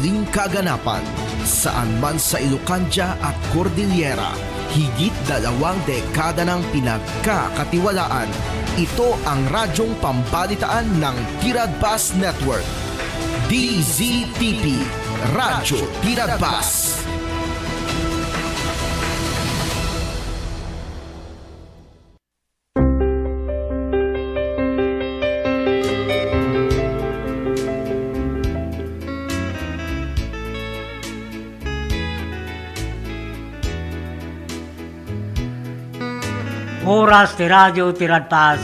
muling kaganapan. Saan man sa Ilocania at Cordillera, higit 2 dekada ng pinagkakatiwalaan. Ito ang radyong pambalitaan ng Tiradpas Network. DZTP, Radyo Tiradpas. Oras di Radyo Tiradpas.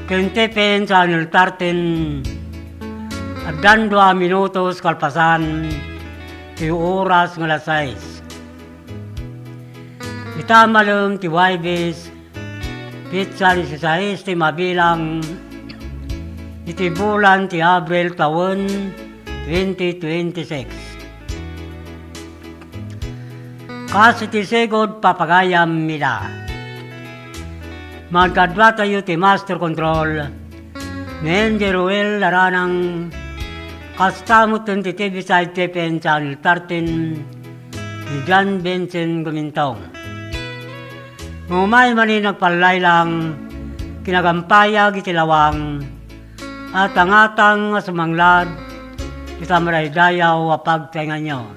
Kentepen sa Channel 13. Agdan 2 minutos kalpasan. Ti oras ng alas 6. Ita malum ti Waibis. Pizza ni 16 ti mabilang. Iti bulan ti Abril taon 2026. Kasi ti segod papagayam mila. Magkadwa tayo ti Master Control, Nen Jeruel Laranang, kastamot ng ti TV side TPN Channel 13, ni John Benson Gumintong. Ngumay mani nagpalay lang, kinagampayag itilawang, at angatang sumanglad, kitamaray dayaw apagtaingan nyo.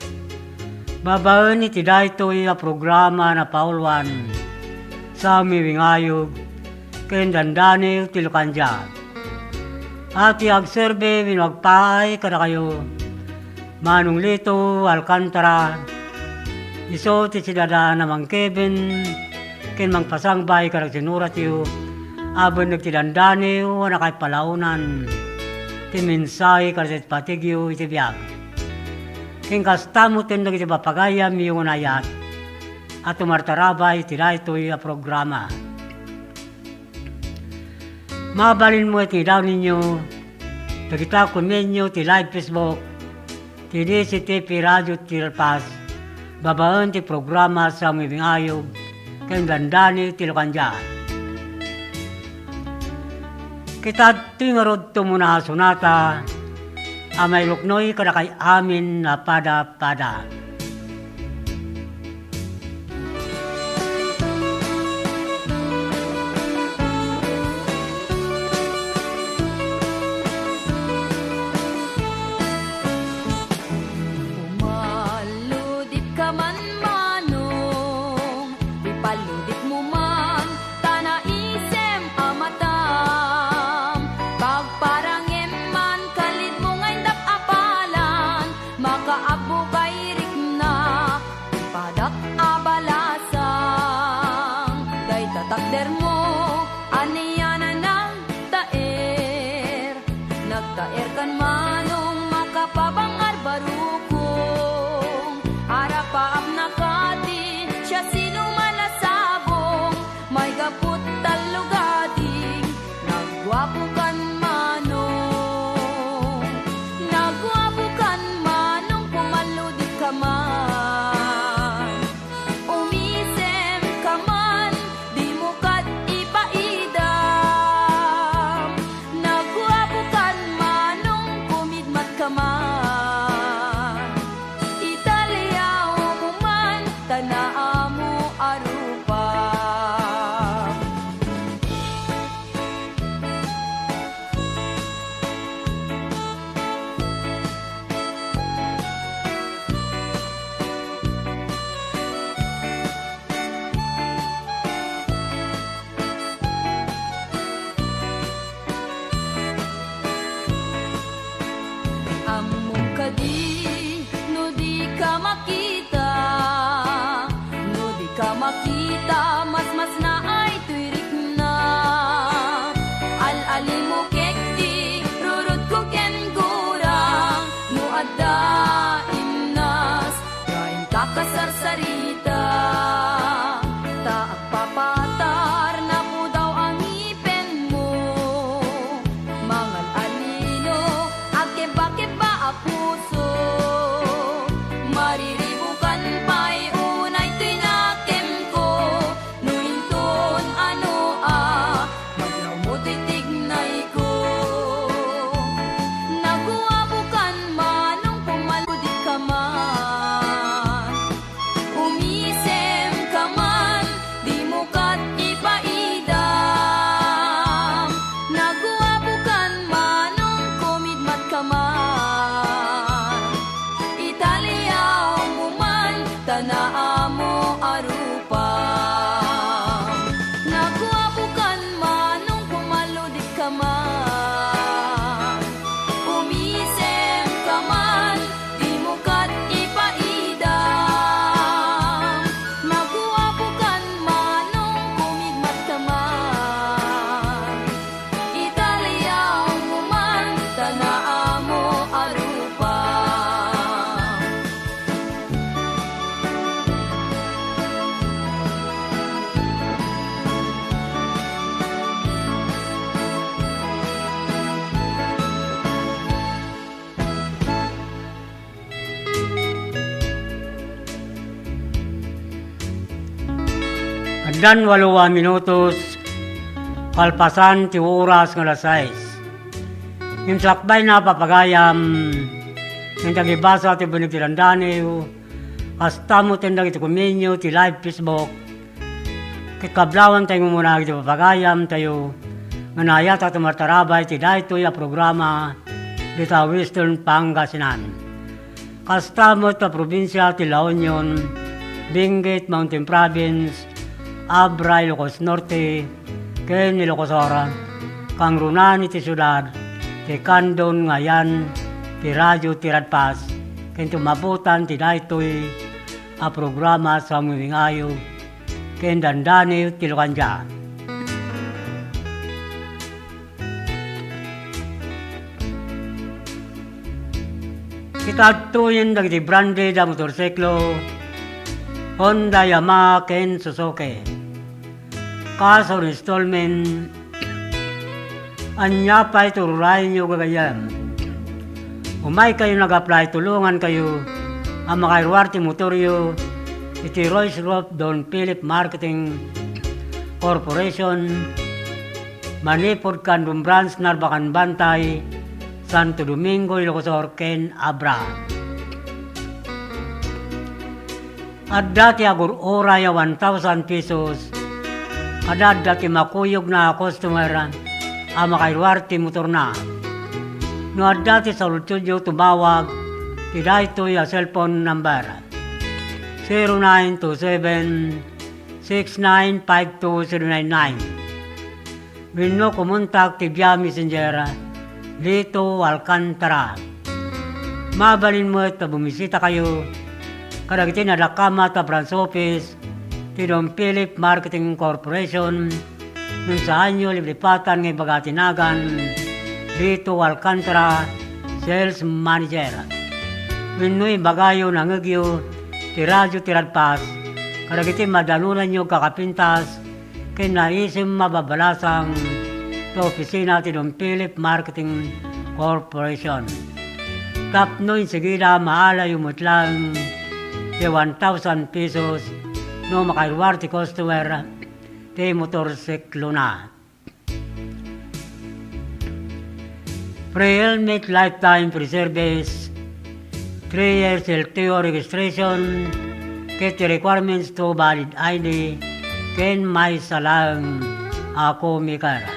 Babaen iti daytoy a programa na paulwan, sa miwingayog, ken dandani ti Ilocania. At iagserbe minagpaay kada kayo, Manong Lito Alcantara, iso ti sidada na Mang Kevin, ken mangpasangbay kada sinurat yu, abon nagtidandani o nakay palaunan, ti minsay kada sa patigyo iti biyag. Ken kastamutin nagiti papagayam yung unayat, at tumartarabay tila ito'y programa. Mabalin mo iti daw ninyo, nagita kumenyo ti live Facebook, ti DZTP Radyo Tiradpas, babaan ti programa sa mibingayog, kayong dandani ti Ilocania. Kita tingarod tumuna sunata, amay luknoy kada kay amin na pada-pada. Makaabo kay rik Dan 8 minutos, kalpasan ti oras nga alas 6. Yung sakbay na papagayam, yung tagibasa ti bunig ti Landaneo, hasta mo tindag iti kuminyo, ti live Facebook, kikablawan tayo muna iti papagayam tayo, nga nayata ti martarabay ti daytoy a programa, di ta Western Pangasinan. Hasta mo ta probinsya ti La Union, Benguet, Mountain Province, Abra, Ilocos Norte, ken Ilocos Ora, kang runan iti syudad, ti Kandon ngayan, ti radyo ti Radpas, ken tumabutan ti daytoy a programa sa mumingayo, ken dandani ti Lucanja. Kitagtuyin dagiti branded a motorsiklo, Honda, Yamaha, ken Suzuki. Kaso installment, anya pa'y tururayin nyo gagayam. Umay kayo nag-apply, tulungan kayo ang makairwarte motoryo, iti Royce Rope Don Philip Marketing Corporation, Manipod Kandum Branch, Narbacan Bantay, Santo Domingo, Ilocos Sur, ken Abra. At dati agur ora ya 1,000 pesos. At dati makuyog na customer ang makairwarte motor na. No at dati sa studio tumawag, tidayto ya cellphone number 0927-6952-099. Wino kumontak ti via messenger Lito Alcantara. Mabalin mo at bumisita kayo kadagiti nadakama ta branch office ti Don Philip Marketing Corporation nung saan nyo liblipatan ng Bagatinagan dito Alcantara Sales Manager. Wino'y bagayo nangagyo ti radyo ti Radpas kadagiti madalunan nyo kakapintas kinaisim mababalasang ta opisina ti Don Philip Marketing Corporation. Tapno'y sigida maalayo mutlang ti 1,000 pesos no makairwarte customer ti motorsiklo na. Pre-helmet lifetime free service, 3 years LTO registration, ket requirements to valid ID, ken may salang ako mikara.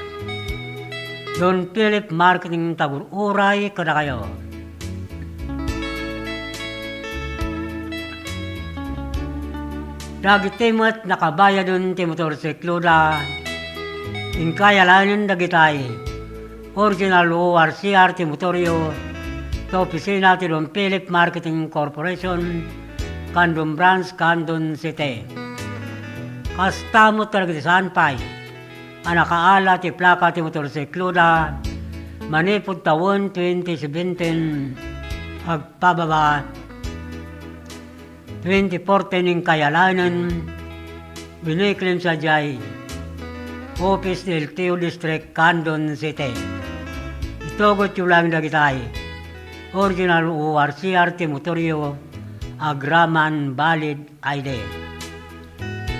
Don Philip Marketing Tagur-Uray kada kayo. Dagiti mo't nakabayadon ti motorsiklo da inkayalanan dagitay original ORCR ti motoryo sa opisina ti Don Philip Marketing Corporation Kandon Branch, Kandon City. Kasta mo talaga ti Sanpay ang nakaala ti plaka ti motorsiklo da manipod tawon 2017 agpababa 2014 ng kayalanan, biniklaim sa Jai, Office del LTO District, Kandon City. Itogot yung lang dagitay, original ORCR Timotorio, Agraman Valid ID.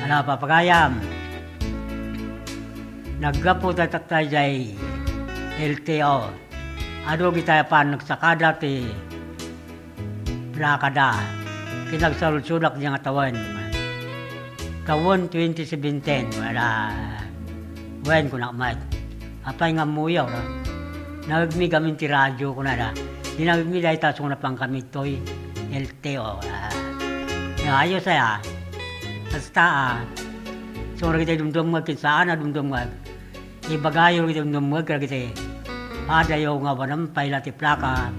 Ano papagayam? Naggapo tayo Jai, LTO. Ado kita pa nagsakada ti plakada. Kinagsalutsudak niya nga tawan. Tawon 2017, wala. Wen ko nakmat. Apay nga muyaw na. Nagmi kami ti radyo ko na da. Dinagmi dahil taso ko na pang kami to'y LTO. Ayos ay Basta so kita dumdumag kinsaan na dumdumag. Ibagayo kita dumdumag kita. Adayaw nga wanampay lati plaka.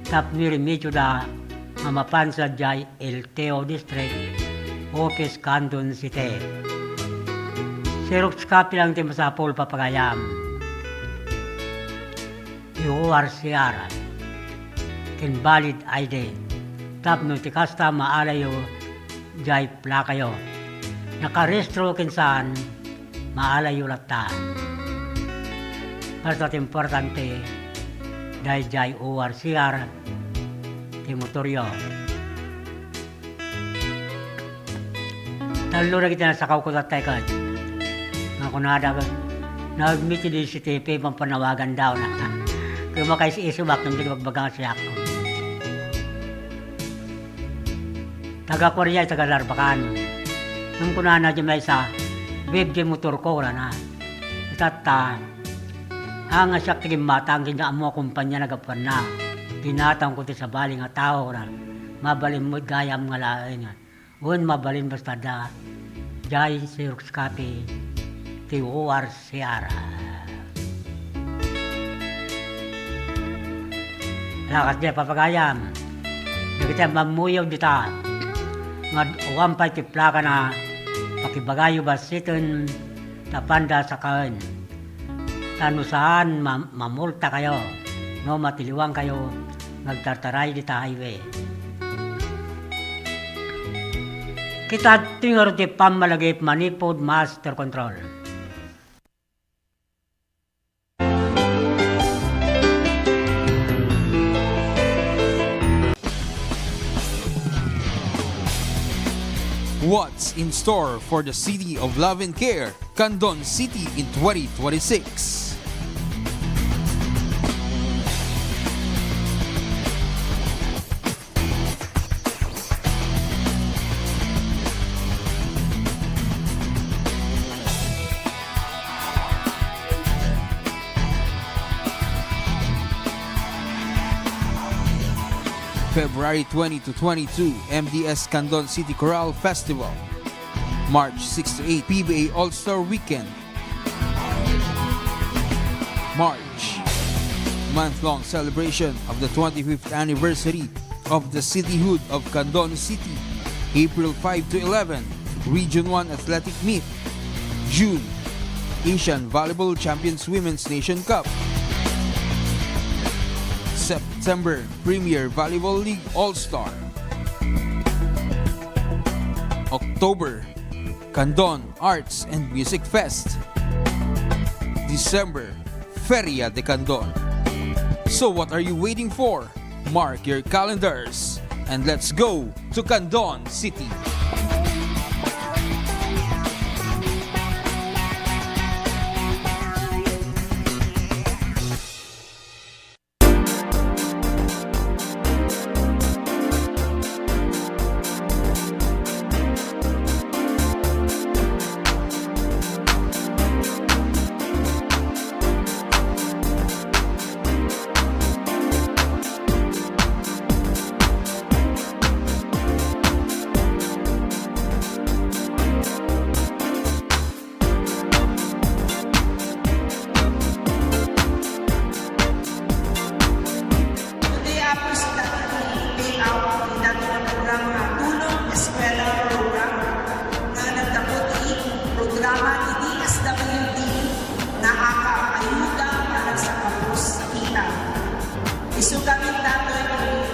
Tap ni remedyo da. Mamapan sa Jai LTO District, Office Kandon City. Xerox copy lang ti masapol papagayam. ORCR, invalid ID. Tap no ti kasta maalayo Jai plakayo. Nakarestro kinsaan maalayo lata. Basta importante dahil Jai ORCR motoryo. Talo na kita sa kaukulat tayo ka. Ako nag-meet din si TP, pampanawagan daw na. Kaya makay si Isubak, nang magbagang siya ako. Taga-Korea, taga-Larbakan. Nung kunana dyan may isa, bib dyan motor ko, wala na. Itata, ang asyak tiging mata, ang ginaamo kumpanya nagapuan na. Tinatang ko ti sa baling nga tao, wala. Mabalin mo, gayam nga lain. Un mabalin basta da, jay si Ruxkapi, ti War Sierra. Lakas dia papagayam, kita mamuyaw dita, nga uwampay ti plaka na pakibagayo basiton tapanda sa kain. Tanusaan mamulta kayo, no matiliwang kayo, nagtartaray dita highway. Kita tingor ti pamalagip manipod master control. What's in store for the City of Love and Care, Candon City in 2026? February 20 to 22, MDS Candon City Chorale Festival. March 6 to 8, PBA All-Star Weekend. March, month-long celebration of the 25th anniversary of the cityhood of Candon City. April 5 to 11, Region 1 Athletic Meet. June, Asian Volleyball Champions Women's Nation Cup. September, Premier Volleyball League All-Star. October, Candon Arts and Music Fest. December, Feria de Candon. So what are you waiting for? Mark your calendars and let's go to Candon City. Isugamit nato yung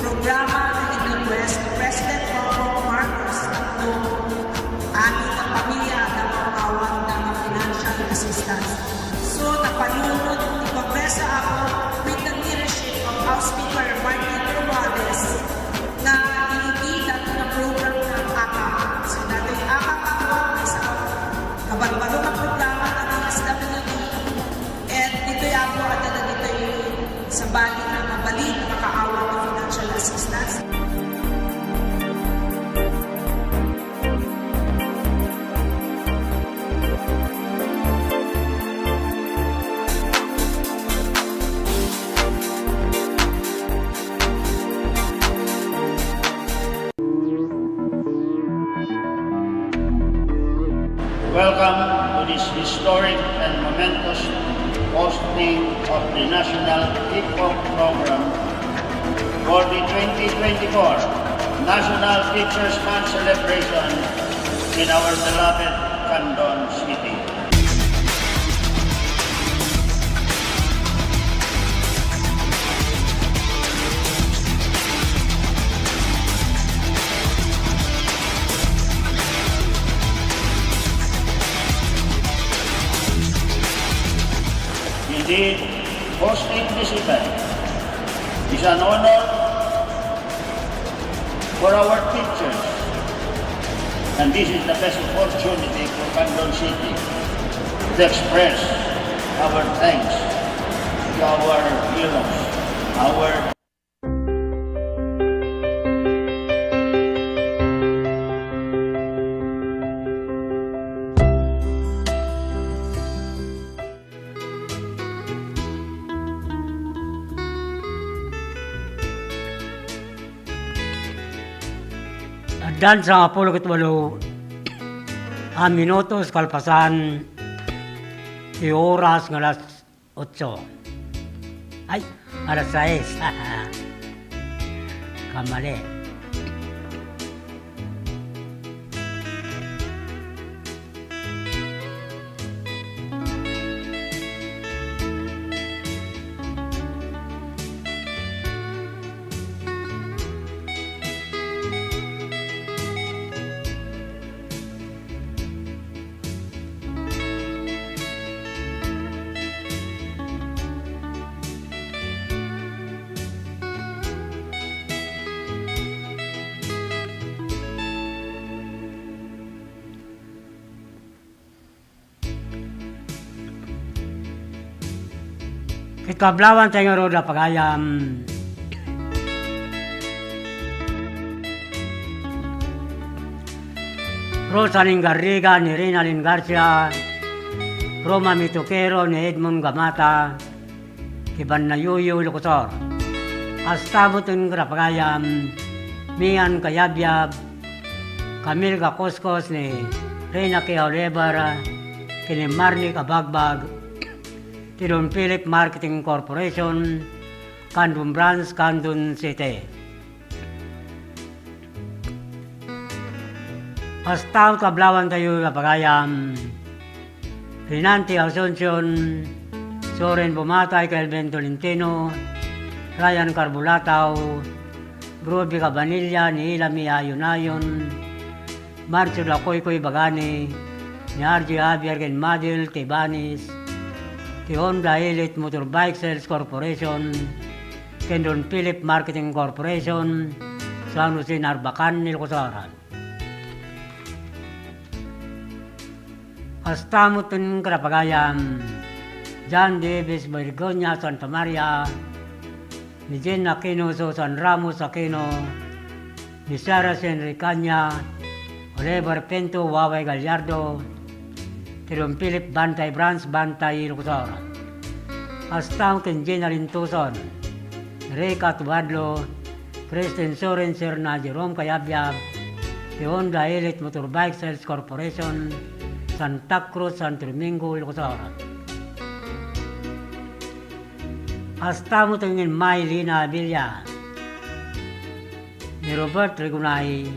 programa na nag-request ni President Bongbong Marcos ng aming na pamilya na mawawag ng financial assistance. So, napanunod, ipagpresa ako with the leadership of House Speaker Martin Romualdez na hindi nato na program ng AKAP. So, nato yung AKAP ako sa kabalo-balo na programa ng DSWD at dito yung ako at dito yung sa bali na mabalik na makaawa ng financial assistance. Welcome to this historic and momentous hosting of the National Hip-Hop Program for the 2024 National Teachers Month celebration in our beloved Candon City. Indeed, hosting this event is an honor for our teachers, and this is the best opportunity for Candon City to express our thanks to our heroes, our Dan sa 28 ang minutos kalpasan di oras ng alas 8. Ay, alas 6. Kamali. Kablawan tayo nga roda pagayam. Rosalyn Garriga ni Rinalyn Garcia, Roma Mituquero ni Edmond Gamata, Kiban na Yuyu Lucosor. Astabutun Grapagayam, Mian Kayabyab, Camille Gakoskos ni Reyna Keolebar, kini Marnie Kabagbag, Tidon Philip Marketing Corporation, Kandun Branch, Kandun City. Pastaw kablawan tayo kapagayam, Rinanti Asuncion, Soren Bumatay, Kelvin Tolentino, Ryan Carbulataw, Ruby Cabanilla, ni Ilami Ayunayon, Marcio Lakoykoy Bagani, ni RJ Javier Genmadil, Tibanis, ti Honda Elite Motorbike Sales Corporation, Kendon Philip Marketing Corporation, San Jose Narbacan, Ilocosara. Astamutun Krapagayam, John Davis Bergonya, Santa Maria, ni Jen Aquino, Susan Ramos Aquino, ni Sarah Senricanya, Oliver Pinto, Waway Gallardo, Tidon Philip Bantay Branch, Bantay Ilocosara. Astang Kenjena Lintuson, Reka Tubadlo, Kristen Soren, Serna Jerome Kayabyab, ti Honda Elite Motorbike Sales Corporation, Santa Cruz, Santo Domingo, Ilocosara. Astamo tingin May Lina Villa, ni Robert Regunay,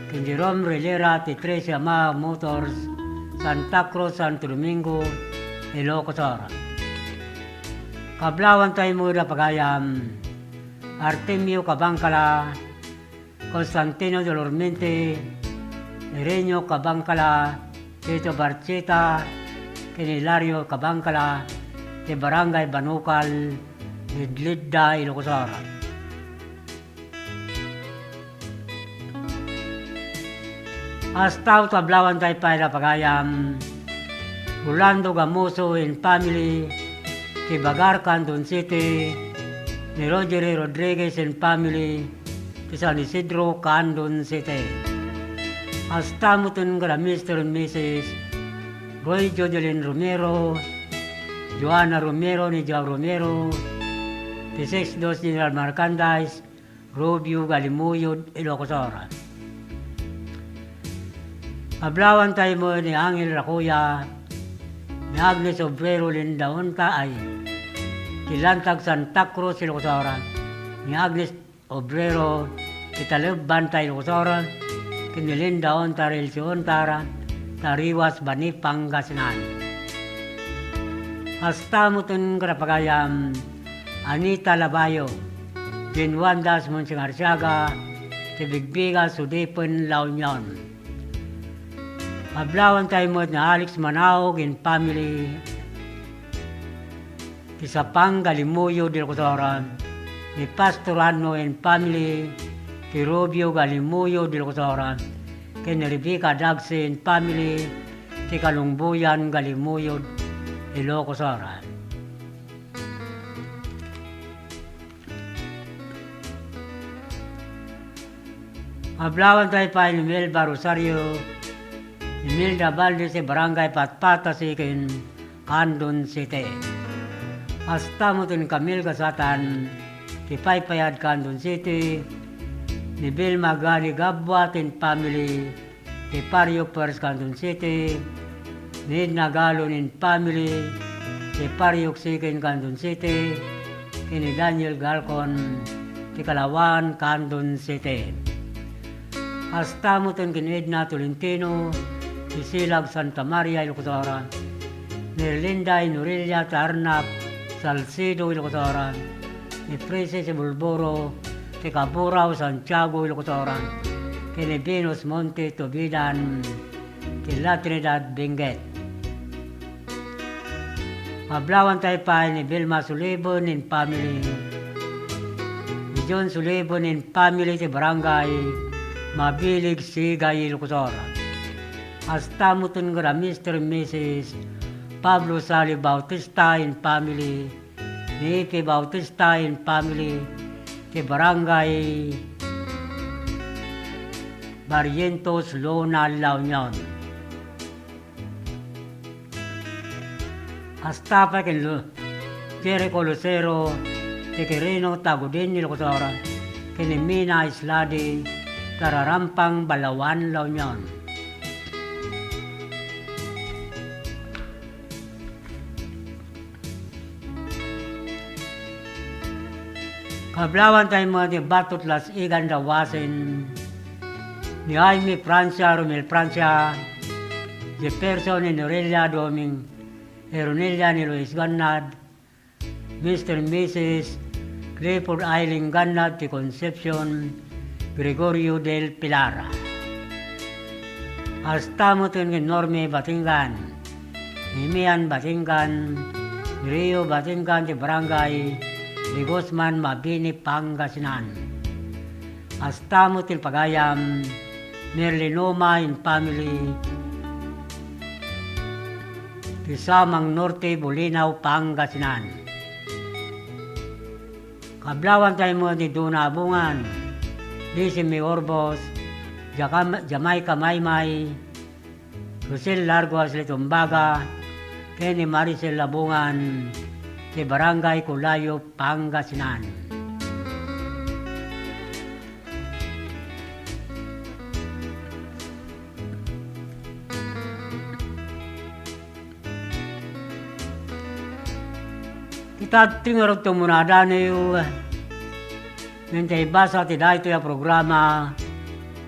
kin Jerome Relera, ti Trecia Ma Motors, Santa Cruz, Santo Domingo, Ilocosara. Kablawan tayo muna pagayam, Artemio Cabangcala, Constantino Dolormente, Irenio Cabangcala, Tito Barcheta, Hilario Cabangcala, de Barangay Banukal, Lidlidda, Ilocosara. Hasta tablawan tayo para pagayam, Rolando Gamoso and family, Tibagar, Canton City, ni Roger Rodriguez and family, ti San Isidro, Canton City. Hasta mutun gara Mr. and Mrs. Roy Jodelyn Romero, Joanna Romero ni Joao Romero, ti 6-2 General Merchandise, Rubio Galimuyod, Ilocosara. Kablawan tayo mo ni Angel Rakuya, ni Agnes Obrero Lindaunta ay Tilantag Santa Cruz, Ilocosara, ni Agnes Obrero, Italib Bantay, Ilocosara, kinilinda Onta, Relsion Tara, Tariwas, Bani, Pangasinan. Hasta mutun Krapagayam, Anita Labayo, Jinwandas Monsingarsiaga, Tibigbiga, Sudipon, La Union. Mablawan tayo mo na Alex Manaog and family, Kisapang Galimuyo del Cotoran, ni Pastorano and family, ki Rubio Galimuyo del Cotoran, kay Rebecca Dagse and family, ti Kalungbuyan, Galimuyod, Ilocos Oras. Ablawan tayo pa ni Melba Rosario, Imelda Valdez, Barangay Patpata, Sikin, Candon City. Hasta mo tin Camille Gasatan, ti Paypayad, Candon City, ni Bill Magali Gabwa, tin family, ti Pariok Pers, Candon City, ni Nagalo nin family, ti Pariok Sikin, Candon City, kini Daniel Galcon, ti Kalawan, Candon City. Hasta mo tin kinidna Tolentino, ni Silag Santa Maria, Ilocos Oras, ni Linda Inurilya Tarnap, Salcido, Ilocos Oras, ni Princess Bulboro, ti Capurao, Santiago, Ilocos Oras, kini Venus Monte, Tubidan, ti La Trinidad, Benguet. Mablawan tayo pa ni Vilma Sulibon in family, ni John Sulibon in family, ti Barangay Mabilig, Sigay, Ilocos Oras. Hasta mo tun nga Mr. and Mrs. Pablo Sali Bautista in family, ni Ike Bautista in family, ti Barangay Barrientos, Lona, La Union. Hasta pa kin Jericho Lucero, ti Quirino Tagudin, Ilocos Oras, kini Mina Isladi, Kararampang, Balawan, La Union. Kablawan tayo mga ni Batot Las Igan Dawasin, ni Jaime Francia, Romel Francia, Jefferson ni Norelia Doming, Eronelia ni Luis Gannad, Mr. and Mrs. Clifford Eileen Gannad, ti Concepcion, Gregorio del Pilar. Hasta mo tin Norme Batingan, Nimian Batingan, Rio Batingan, ti Barangay di Guzman, Mabini, Pangasinan. Hasta mo tin Pagayam, Merlinoma in family, ti Samang Norte, Bulinaw, Pangasinan. Kablawan tayo mo ni Duna Bungan, Lisi Orbos, Jamaica Maymay, Rosel Largo Aslitumbaga, Kenny Maricel Labungan, ti Barangay Culayo, Pangasinan. Kita tingarog tumunada na yung Nintay basa ti dahito ya programa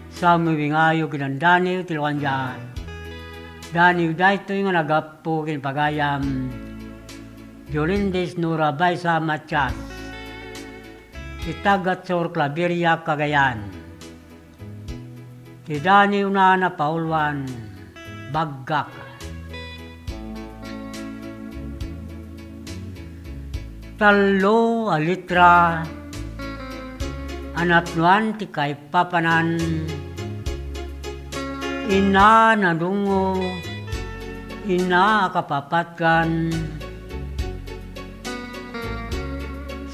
sa miwingayo kinandani tiluan dyan. Dani dahito yung nagapo kinpagayam Jolindes Nura Baysa Matias, Itagat Sor Claveria, Cagayan. Ti Dani Unana Paulwan, Baggak. Talo Alitra, Anatnuan ti kay Papanan, Ina Nadungo, Ina Kapapatkan,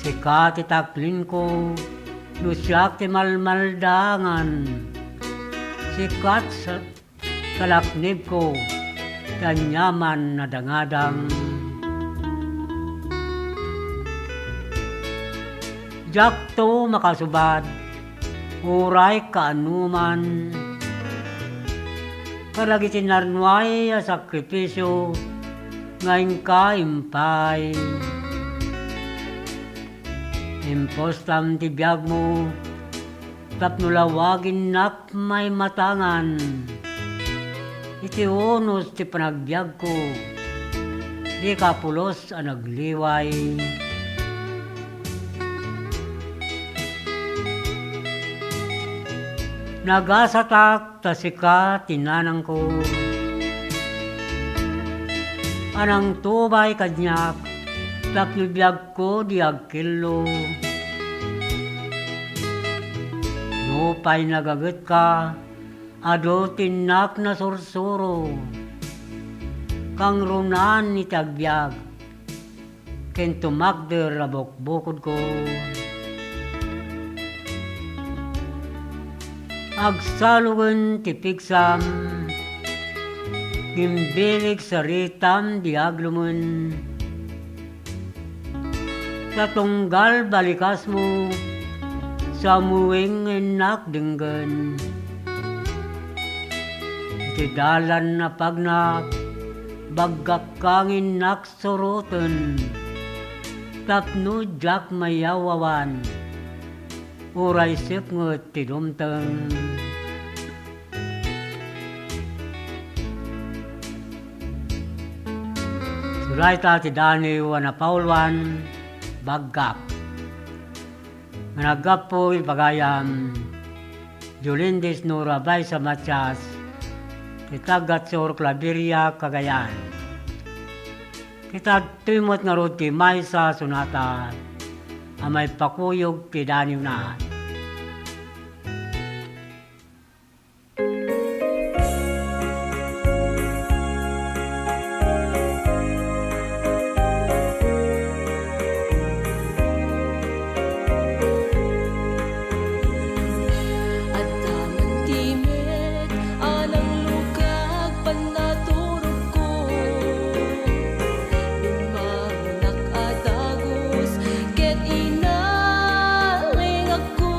Sikat ti taklin ko, Lusyak ti malmaldangan, Sikat sa kalaknib ko, Tanyaman na dangadang. Jakto makasubad, uray kaanuman, kalagi tinarnuay a sakripisyo, ngayon ka impay. Impostam ti biyag mo, tapnulawagin nak may matangan. Iti unos ti panagbiag ko, di kapulos a nagliway. Nagasatak tasika tinanang ko, anang tubay kadnyak, tapnubiyag ko di agkilo. Nupay nagagat ka, ado tinak na sursuro, kang runan ni tagbiag, ken tumakder rabok bukod ko. Agsalugan ti pigsam, gimbilig sa ritam di aglumun. Sa tunggal balikas mo, sa muwing enak denggan. Iti dalan na pagnak, baggak kang inak soroten. Tapno jak mayawawan, uray sip ngut ti dumteng. Suray ta ti dani wana paulwan, baggak. Managap po ipagayam, Julindis Nurabay sa Matyas, itagat sa Orclaveria, Cagayan. Kita timot nga rod ti may sa sunata, amay pakuyog ti daniw na. At taman timet, anang lukag panaturog ko. Limang nakadagos, ket inaling ako.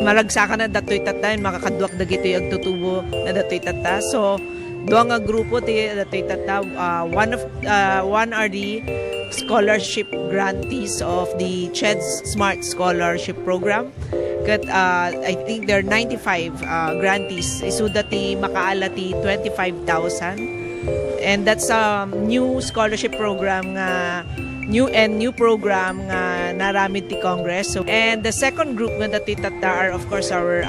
Malagsakan na datoy tata, makakadwak dagito yung agtutubo na datoy tata. So, doa nga grupo ti datoy tata, one are the scholarship grantees of the CHED's Smart Scholarship Program. Kat, I think there are 95 grantees. Isuda ti makaala ti 25,000. And that's a new scholarship program nga new program nga naramid ti Congress. So, and the second group nga dati tata are of course our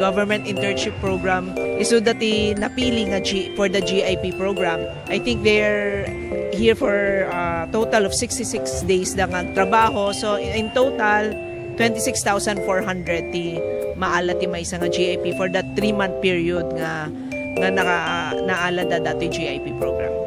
government internship program. Isu dati napili nga for the GIP program. I think they're here for a total of 66 days na nga trabaho. So in total 26,400 ti maala ti may nga GIP for that 3-month period nga naala da dati GIP program.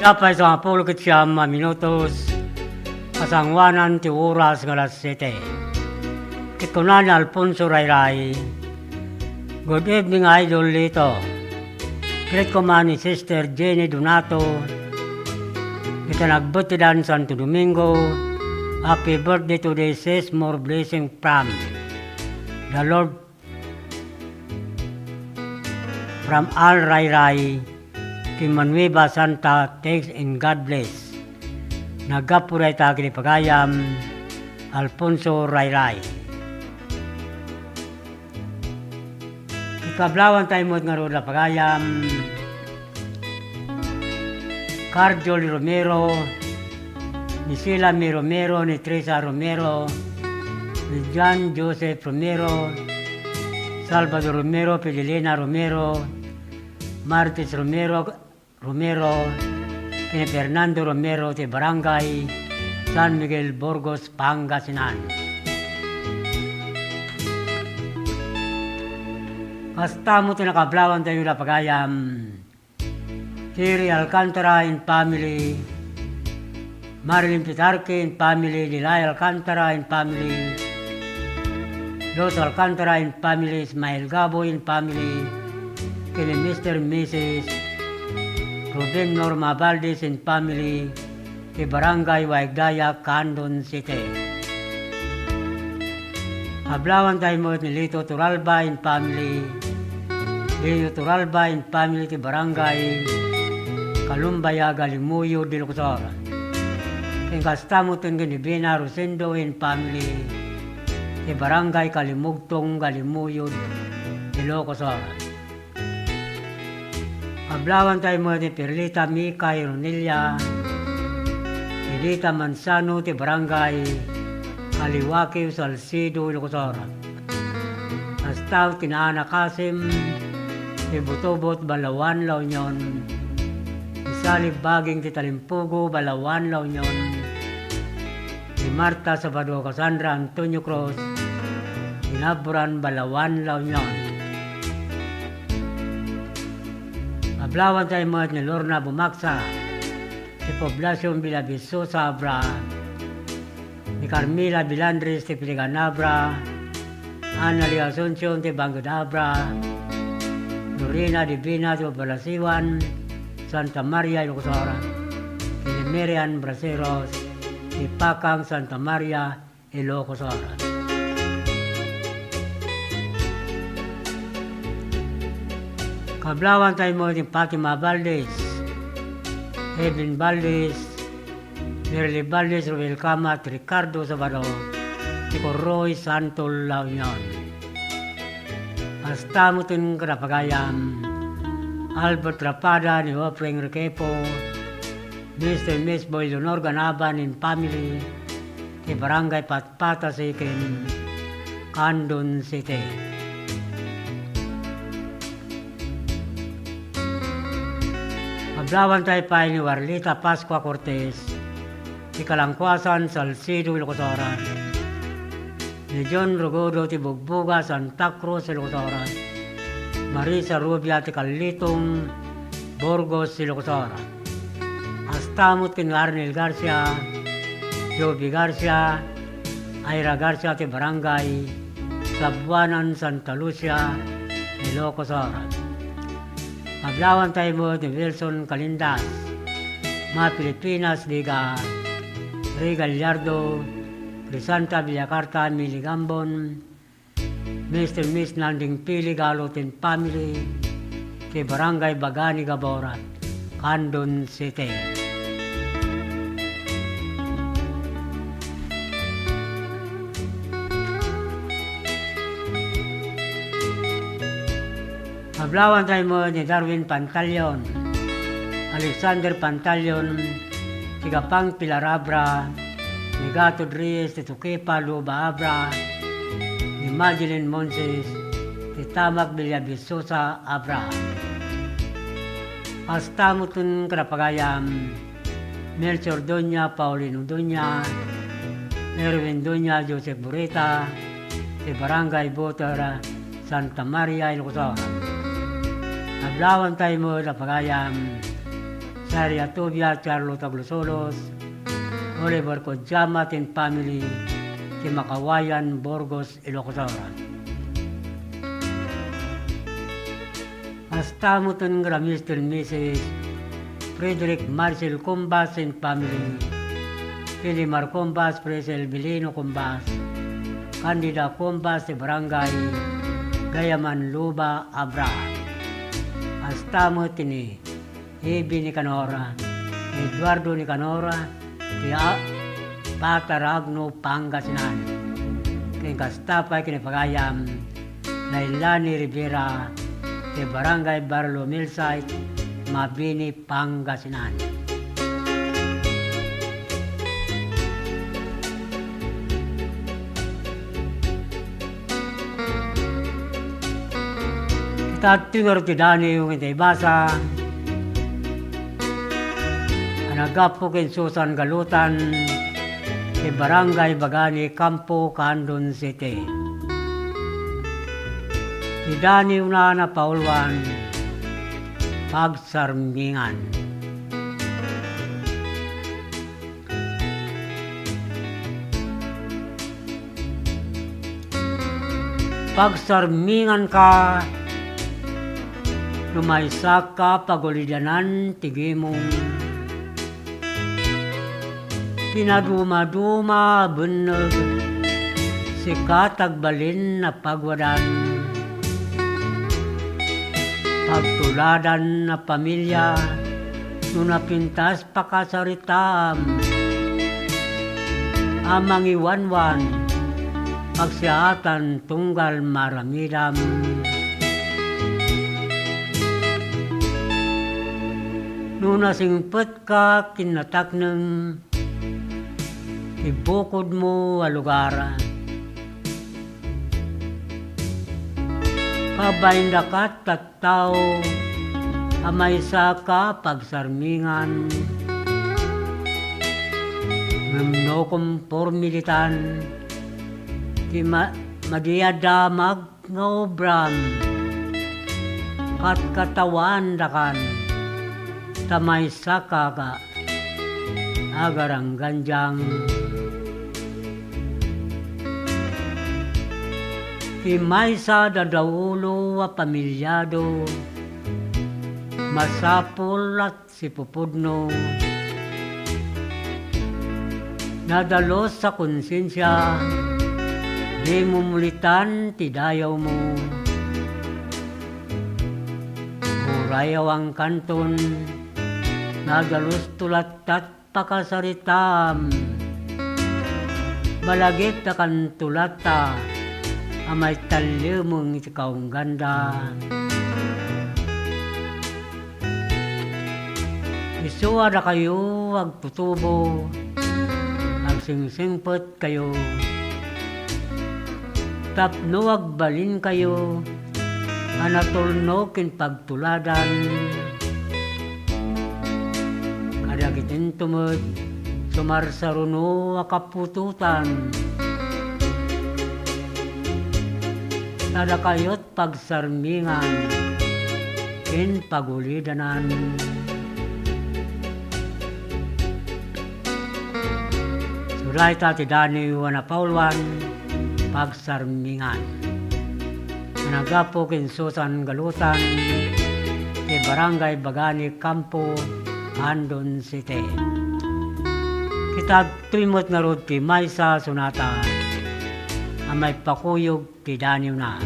Dapat sa mga pulukit siya minutos, kasangwanan ti oras ng alas 7. Kikunan Alfonso Rayray. Good evening, Idol Lito. Great ko man ni Sister Jenny Donato. Kita nagbutidan Santo Domingo. Happy birthday today, says more blessing from the Lord from Al Rayray. Kimanueva Santa, thanks and God bless. Nagapuray tagi ni Pagayam, Alfonso Rayray. Ikablawan tayo mo nga rin na Pagayam, Carjol Romero, ni Sheila Mi Romero, ni Teresa Romero, ni John Joseph Romero, Salvador Romero, Pililena Romero, Martes Romero, kini Fernando Romero, ti Barangay San Miguel, Burgos, Pangasinan. Basta mo tinakablawan tayo na Pagayam, Siri Alcantara and family, Marilyn Pitarque and family, Lilay Alcantara and family, Dos Alcantara and family, Ismael Gabo and family, kini Mr. and Mrs. Ruben Norma Valdez and family, kay Barangay Waigdaya, Candon City. Hablawan tayo mo ni Lito Turalba and family, Lito Turalba and family, kay Barangay Kalumbaya, Galimuyo, Dilocosor. Kay Kastamutin ni Bina Rosendo and family, kay Barangay Kalimugtong, Galimuyo, Dilocosor. Hablawan tayo mo ni Perlita Mika Ironelia, Edita Mansano, ti Barangay Kaliwaki, Salcido, Ilocosor. Astaw, Tinaana Kasim, ti Butobot, Balawan, La Union. Isalib Baging, ti Talimpugo, Balawan, La Union. Ti Marta Sabado, Cassandra Antonio Cruz, Inaburan, Balawan, La Union. Hablawan tayo mga ni Lorna Bumaksa, si Poblacion Villaviso sa Abra, ni Carmila Bilandres, ti Piliganabra, Ana Lia Asuncion, ti Bangodabra, Dorina Divina, ti Balasiwan, Santa Maria, Ilocosora, ti Merian Braceros, ti Pakang Santa Maria, Ilocosora. Kablawan tayo mo ni Fatima Valdez, Evelyn Valdez, Merly Valdez, Ruel Camat, Ricardo Sabado, Tico Roy Santol, La Union. Hasta mo tin Karapagayam, Albert Rapada, ni Opring Requepo, Mr. and Miss Boy Leonor Ganaban in family, ti Barangay Patpata Sikin, Candon City. Hablawan tayo pa ni Warlita Pascua Cortez, ni Kalangkwasan, Salcido, Ilocosora, ni John Rogodo, ti Bugbuga, Santa Cruz, Ilocosora, Marisa Rubia, ti Kalitong, Burgos, Ilocosora. Astamot kin Arnel Garcia, Joby Garcia, Ira Garcia, ti Barangay Sabuanan, Santa Lucia, Ilocosora. Hablawan tayo mo ni Wilson Calindas, mga Pilipinas, Liga, Ray Gallardo, Crisanta Villacarta, Mili Gambon, Mr. Miss Nanding Pili, Galotin Family, kay Barangay Bagani, Gabora, Candon City. Hablawan tayo mo ni Darwin Pantalion, Alexander Pantalion, Tigapang Pilarabra, ni Gato Dries, ni Tukipa Luba Abra, ni Madeline Monses, ni Tamak Villavisosa Abra. Hasta mo tun Karapagayam, Melchor Doña, Paulino Doña, Erwin Doña, Joseph Burita, ni Barangay Boter, Santa Maria, Ilocosora. Hablawan tayo mo na Pagayam, Daria Tubia, Charlo Taglosolos, Oliver Kodjama, Tin Family, Kimakawayan, Burgos, Ilocos. Hasta mo ton Mr. Mrs. Frederick Marcel Cumbas and Family, Filimar Cumbas, Presel Bilino Cumbas, Candida Cumbas de Barangay, Gayaman Luba, Abra. Hasta mo tini, Ebi ni Canora, Eduardo ni Canora, kaya Pataragno, Pangasinan. Kaya kastapay kinipagayam, Lailani Rivera, de Barangay Barlo Millsite, Mabini, Pangasinan. Kita tingor ti Dani yung hindi basa. Anagapo kin Susan Galutan, ti Barangay Bagani, Campo, Candon City. Ti Dani una na Paulwan, Pagsarmingan. Pagsarmingan ka, lumaysa ka pagulidanan tigimong. Pinaduma-duma bunag, sikatagbalin na pagwadan. Pagtuladan na pamilya, nung napintas pakasaritam. Amang iwanwan, pagsiatan tunggal maramidam. Nung nasingpet ka kinatakneng, ibukod mo alugara. Kabainda ka tattaw, amay sa ka pagsarmingan. Memno kumpormilitan, ti madiyadamag nga obram. Kat katawan dakan, tamay sa kaka, agarang ganjang. Himay sa dadaulo a pamilyado, masapol at sipupudno. Nadalos sa konsensya, di mumulitan ti dayaw mo. Urayaw ang kanton, nadalos tulat at pakasaritam. Malagit na kan tulata, amay talyo mong ikaw ganda. Isuwa na kayo, agtutubo, agsingsingpot kayo. Tapno agbalin kayo, anatulno kin pagtuladan. Kadagitin tumod, sumarsaruno akapututan. Tada kayot pagsarmingan, kin pagulidanan. Suray tati Dani wana Paulwan, pagsarmingan. Nagapo kin Susan Galutan, ti Barangay Bagani, Campo, Candon City. Kita tuimot nga rod ti Maysa Sunata, amay pakuyog ti Dani na.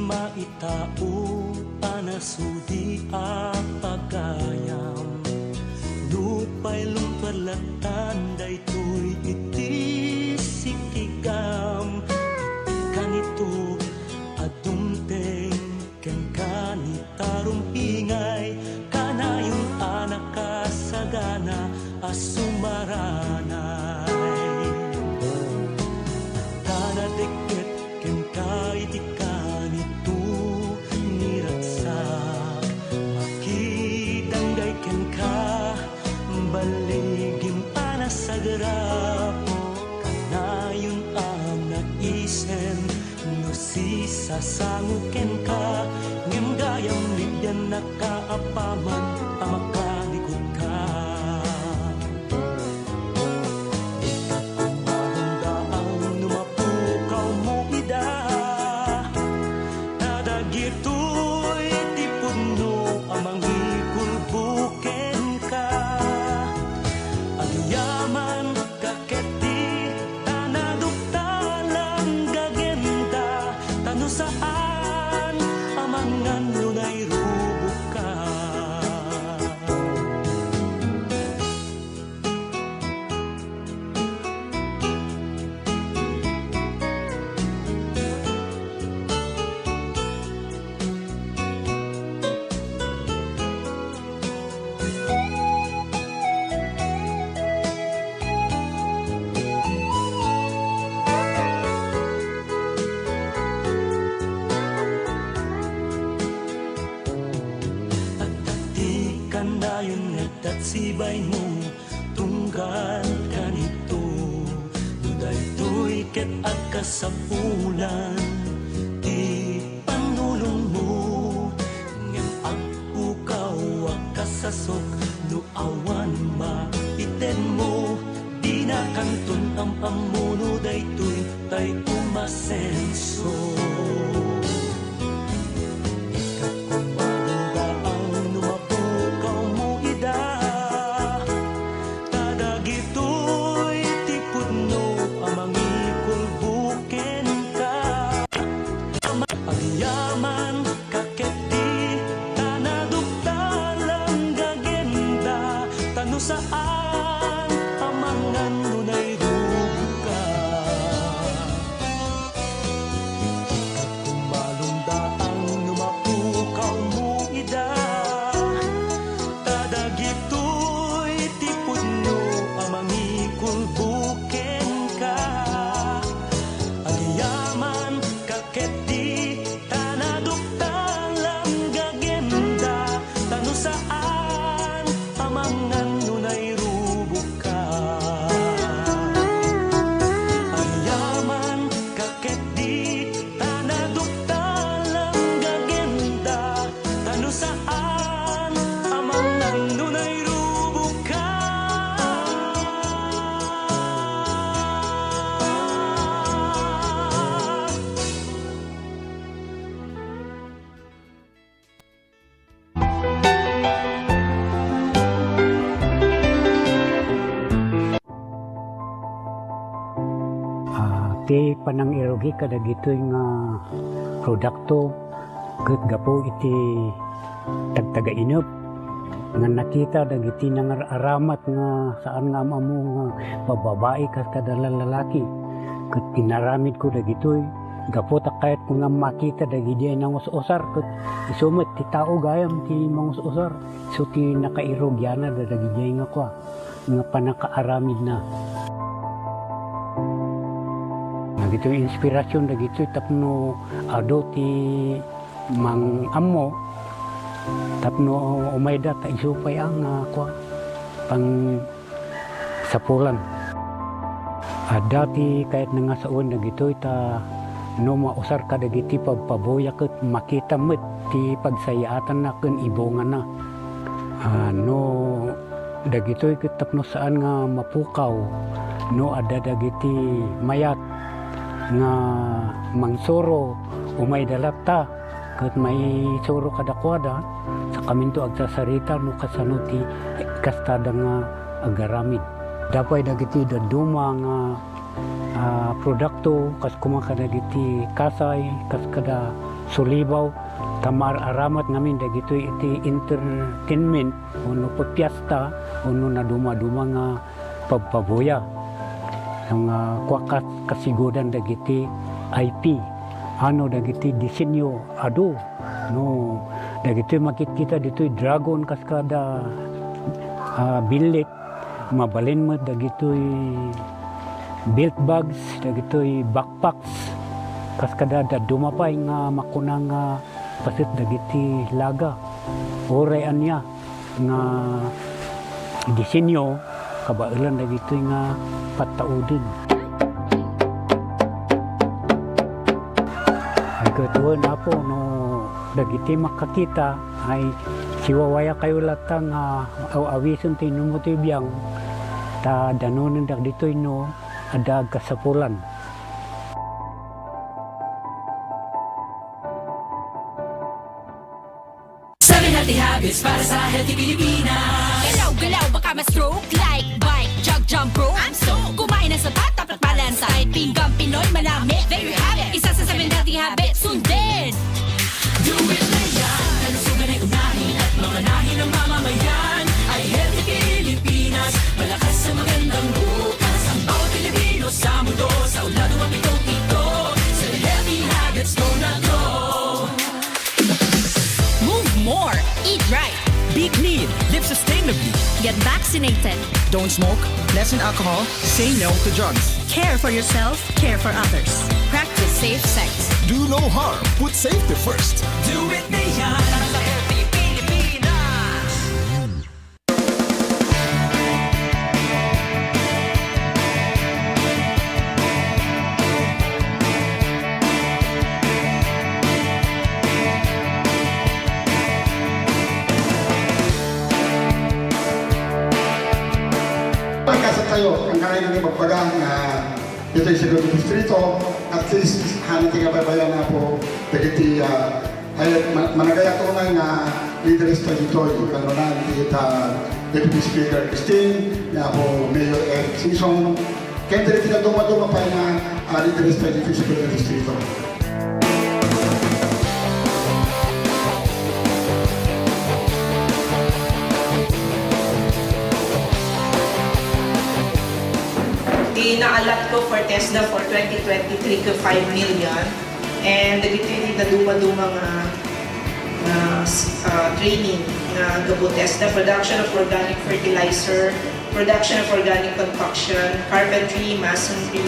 Maitao panasudi a pagayam lupay lumperlatan daytoy iti sikigam kanito adumteng ken kanitarumpingay si sasanguken ka ngem gayam ligyan nakaapaman amakalikod ka. Kumarundaang numapukaw mo ida nadagito'y tipuno amang ikulbuken ka. Agyaman kaketi tanaduktalang gagenda tano saan amangan nunay rubok ka. Kandayon at sibay mo tunggal kanito duday to'y ket at kasapulan ti panulong mo ngem agpukaw kasasok no awan maiten mo di na kanton ang amuno daytoy tay umasenso. Saan amangan nunay rubok ka. Kumalundaang numapukaw mo ida tadagito'y tipuno amang ikulbuken ka. Agyaman kaketi tanaduktalang gagenda tano saan amangan nunay rubok ka. Ayaman kaketi tanaduktalang gagenda tano saan amangan nunay rubok ka. Ti panang irogi kadagitoy nga produkto ket gapo iti tagtaga-inop nga nakita dagiti nangaramat nga saan nga amo nga bababae kas kadalang lalaki ket pinaramid ko dagitoy gapo ta kahit nga makita dagiti nang usar ket isumet ti tao gayam ti mangusar so ti nakairogyana dagiti nga kwa nga panakaaramid na. Nagito inspirasyon dagito tapno ado ti mang ammo tapno umayda ta isupay ang kwa pang sapulan. Dati kahit nga saon dagito ta no mausar ka dagiti pagpaboya ket makita met ti pagsayaatan na ken ibongan na. No dagito ket tapno saan nga mapukaw no adda dagiti mayat nga mangsoro umay dalata ket may soro kadakwada sa kaminto agsasarita no kasano ti kastada nga agaramid. Dapay dagiti daduma nga produkto kas kumaka dagiti kasay kas kada sulibaw tamar aramat ngamin dagito iti entertainment uno pagpiesta uno na duma-duma nga pagpaboya ang kwakas kasigudan dagiti IP ano dagiti disenyo ado no dagiti makikita ditoy dragon kaskada bilit mabalin mo dagitoy belt bags dagitoy backpacks kaskada dumapay nga makunang pasit dagiti laga oray anya nga disenyo kabailan dagitoy nga pataudin. ketua na po no dagiti makakita ay siwawaya kayo latang awison tinumuti biyang ta danunan dag dito no ada kasapulan. Seven healthy habits para sa healthy Pilipinas. Galaw-galaw baka ma-stroke like bike, jog, jump rope. I'm so kumain ng sapat, dapat balance. Kahit pinggang Pinoy malami. There you have it. Isa sa 7 healthy habits. Sundin. Do it na yan. Kalusugan ay unahin at mamanahin ng mamamayan. Ay healthy Pilipinas. Malakas sa magandang bukas. Ang bawat Pilipino sa mundo. Sa ulado ang pitong-ito. Sa healthy habits go na go. Move more. Eat right. Be clean, live sustainably. Get vaccinated. Don't smoke, lessen alcohol, say no to drugs. Care for yourself, care for others. Practice safe sex. Do no harm, put safety first. Do it na yan para sa healthy Pilipinas. Pagkasat tayo, ang kailangan ng magpagang dito yung siguro distrito, at least hanin tinga babayan na po dagiti ay managaya tunay na leaders to dito yung kanonan kita Deputy Speaker Christine na po Mayor Eric Sison kaya dito na dumaduma pa na leaders to dito siguro distrito. Inaalat ko for TESDA for 2023 ko 5 million and dagiti na duma-duma nga training na gabo TESDA, production of organic fertilizer, production of organic concoction, carpentry, masonry,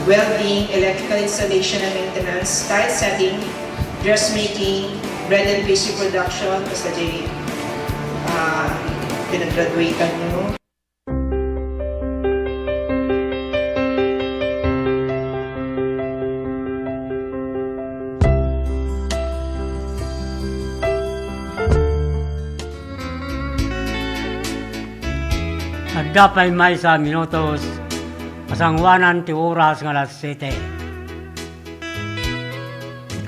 welding, electrical installation and maintenance, tile setting, dressmaking, bread and pastry production, basta di pinag-graduatean nyo. Dapat may sa minutos, pasangwanan ti oras ng alas 7.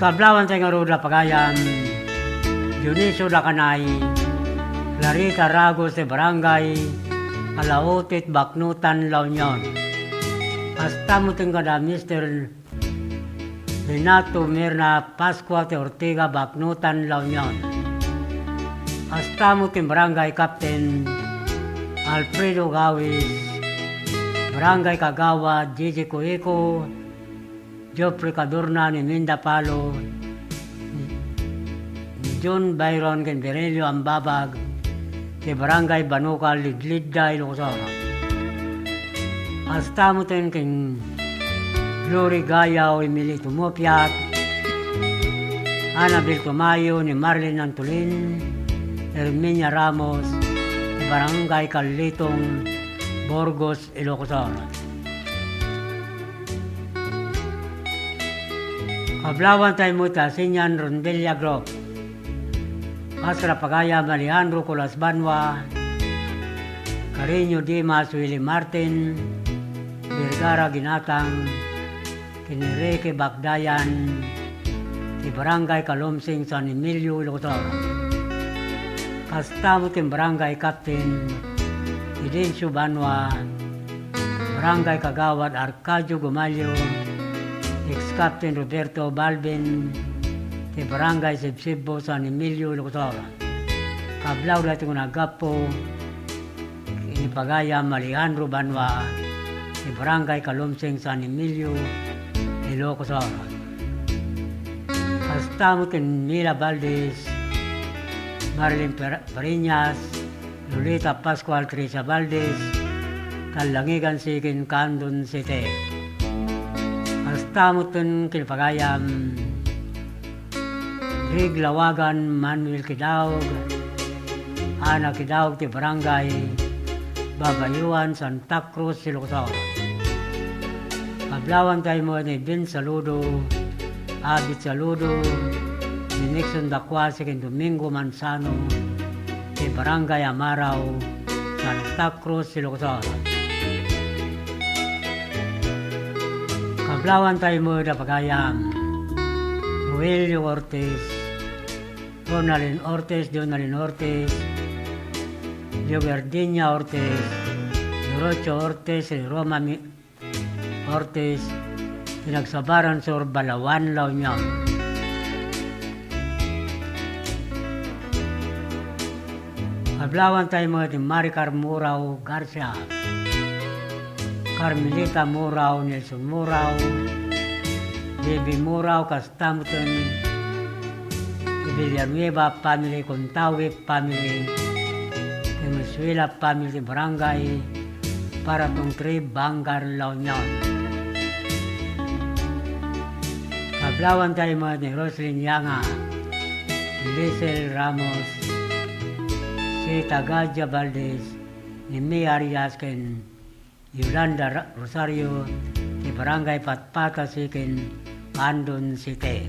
Kablawan tayo nga roda pagayan, Dionisio Lacanay, Clarita Ragos de Barangay, Alautit Baknutan, La Union. Hasta mo ting kada Mr. Renato Mirna Pascua de Ortega, Baknutan, La Union. Hasta mo ting Barangay Captain Alfredo Gawis, Barangay Kagawa, Gigi Cueco, Geoffrey Cadorna ni Minda Palo, ni John Byron Kenberelio Ambabag, kay Barangay Banukal, Lidlidda, Ilocosoro. Hasta mo tayo kay Glory Gayaw, Emily Tumopiat, Annabel Tumayo, ni Marlene Antolin, Herminia Ramos, Barangay Kalitong, Burgos, Ilocosoro. Kablawan tayo mo Sinyan Rondelia Group. Pasra Pagaya, Mariandro Colas Banwa, Cariño Dimas, Willie Martin, Vergara Ginatang, Kinireke Bakdayan, si Barangay Kalumsing, San Emilio, Ilocosoro. Kastamo tim Barangay Captain Idencio Banwa, Barangay Kagawad Arcadio Gumalio, Ex-Captain Roberto Balvin, ti Barangay Sibsibo San Emilio, Ilocosoro. Kablaw dati ko nagapo, inipagaya Alejandro Banwa, ti Barangay Kalumsing San Emilio, Ilocosoro. Kastamo tim Mila Valdez, Marilyn Pariñas, Lolita Pascual, Teresa Valdez, Kalangigan Sikin, Candon City. Astamutun Kilpagayam, Rig Lawagan, Manuel Kidaog, Ana Kidaog, ti Barangay Babayuan, Santa Cruz, Ilocosoro. Kablawan tayo mo ni Vin Saludo, Abit Saludo, ni Nixon Dacuase, kay Domingo Manzano, kay Barangay Amaraw, Santa Cruz, Ilocos. Kablawan tayo mo na pagayam, Roelio Ortiz, Ronaldin Ortiz, Jonalyn Ortiz, Leogardinia Ortiz, Rocho Ortiz, Roma Ortiz, pinagsabaran sa Balawan, La Union. Kablawan tayo mga ni Maricar Murao Garcia, Carmelita Murao, Nelson Murao, Baby Murao, Castamuton, Villanueva family, Contawi family, Venezuela family, Barangay, Paratong Trib, Bangar, La Union. Kablawan tayo mga ni Roslyn Yanga, Lisel Ramos, si Tagaja Valdez, ni Mia Arias, ken Yolanda Rosario, ni Barangay Patpata, ken Andon City.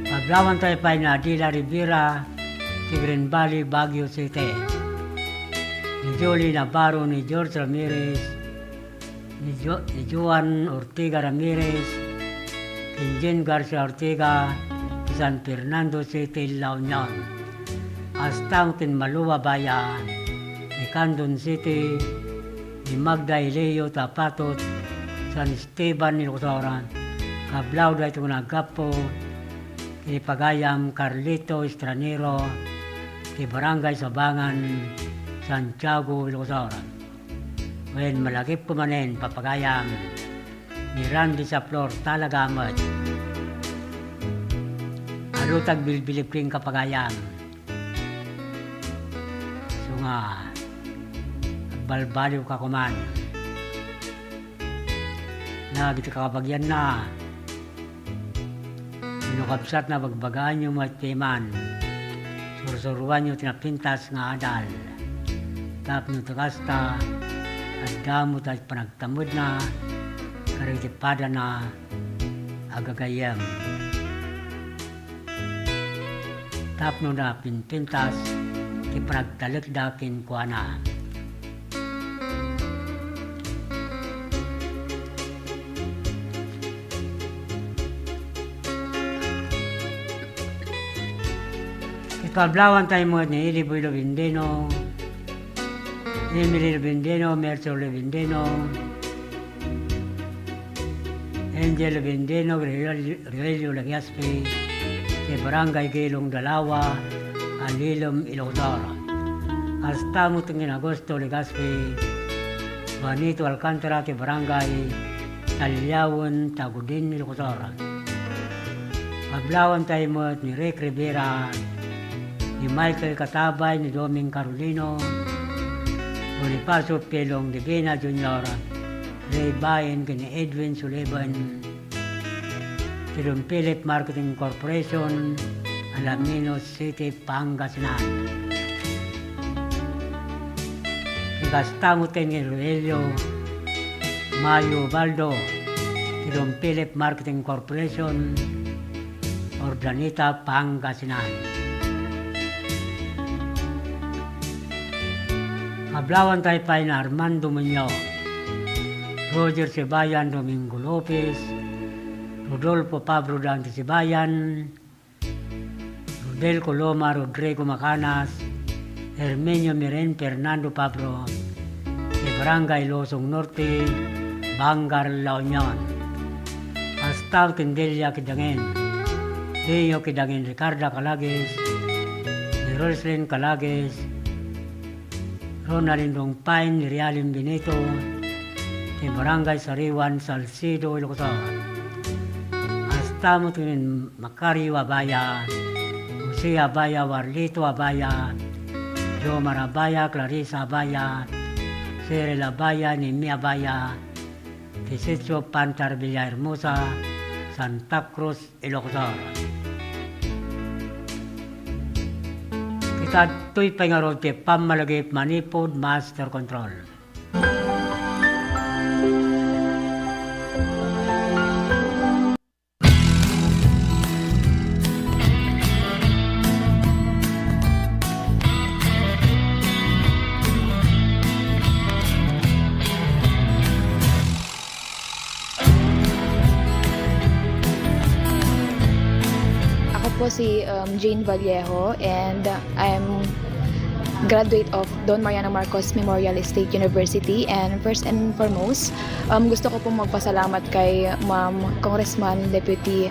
Kablawan tayo pa ni Adila Rivera, si Green Valley, Baguio City. Ni Jolie Navarro, ni George Ramirez, ni Juan Ortega Ramirez, ni Jen Garcia Ortega, ni San Fernando City, La Union. Astang Tinmalua Bayan, ni Candon City, ni Magda Ileo Tapatot, San Esteban, Ilocos. Kablaw da itong nagapo, kay Pagayam Carlito Estranero, kay Barangay Sabangan, Santiago, Ilocos. When malagip ko manin, papagayam ni Randy sa floor talaga amat. Arutag bilbilipring kapagayam. So nga, balbaliw ka kuman. Nagiti kakapagyan na. Sinukapsat na bagbagaan yung mga teman. Sursuruan yung tinapintas nga adal. Tap nung takasta, at damot at panagtamod na, karitipada na agagayam. Tap nung na pinpintas, ipanagtalikdakin ko na. Kablawan tayo mo ni Iliboy Lovindeno, Emily Lovindeno, Mercer Lovindeno, Angel Lovindeno, Relio Lagiaspe, si Barangay Gilong Dalawa, Alilom, Ilocos. Hasta mo tingin Agosto Legaspe, Juanito Alcantara, ti Barangay Talyawon, Tagudin, Ilocos. Kablawan tayo mo ni Rick Rivera, ni Michael Katabay, ni Doming Carolino, Bonifacio Pelong Divina Jr., Ray Bayan, ni Edwin Sullivan, si Don Philip Marketing Corporation, Alaminos City, Pangasinan. Igastamutin ni Roelio Mayo Baldo, si Don Philip Marketing Corporation, Ordanita, Pangasinan. Kablawan tayo pa na Armando Muñoz, Roger Sibayan, Domingo Lopez, Rodolfo Pablo Dante Sibayan, Rodel Coloma, Rodrigo Macanas, Hermenio Miren, Fernando Pablo, de Barangay Losong Norte, Bangar, La Union. Hasta Kendelia Kidangin, Leo Kidangin, Ricardo Calagues, ni Roslyn Calagues, Ronaldin Dongpain, ni Realim Benito, ni Barangay Sariwan, Salcido, Ilocos. Hasta mo tunin Macario Abaya, Jose Abaya, Warlito Abaya, Jomar Abaya, Clarissa Abaya, Cyril Abaya, Nimi Abaya, Tisitso Pantar Villahermosa, Santa Cruz, Ilocos. Kita tuy pengarod ti pamalagip manipod master control. po si Jane Vallejo and I'm graduate of Don Mariano Marcos Memorial State University, and first and foremost, gusto ko pong magpasalamat kay Ma'am Congressman Deputy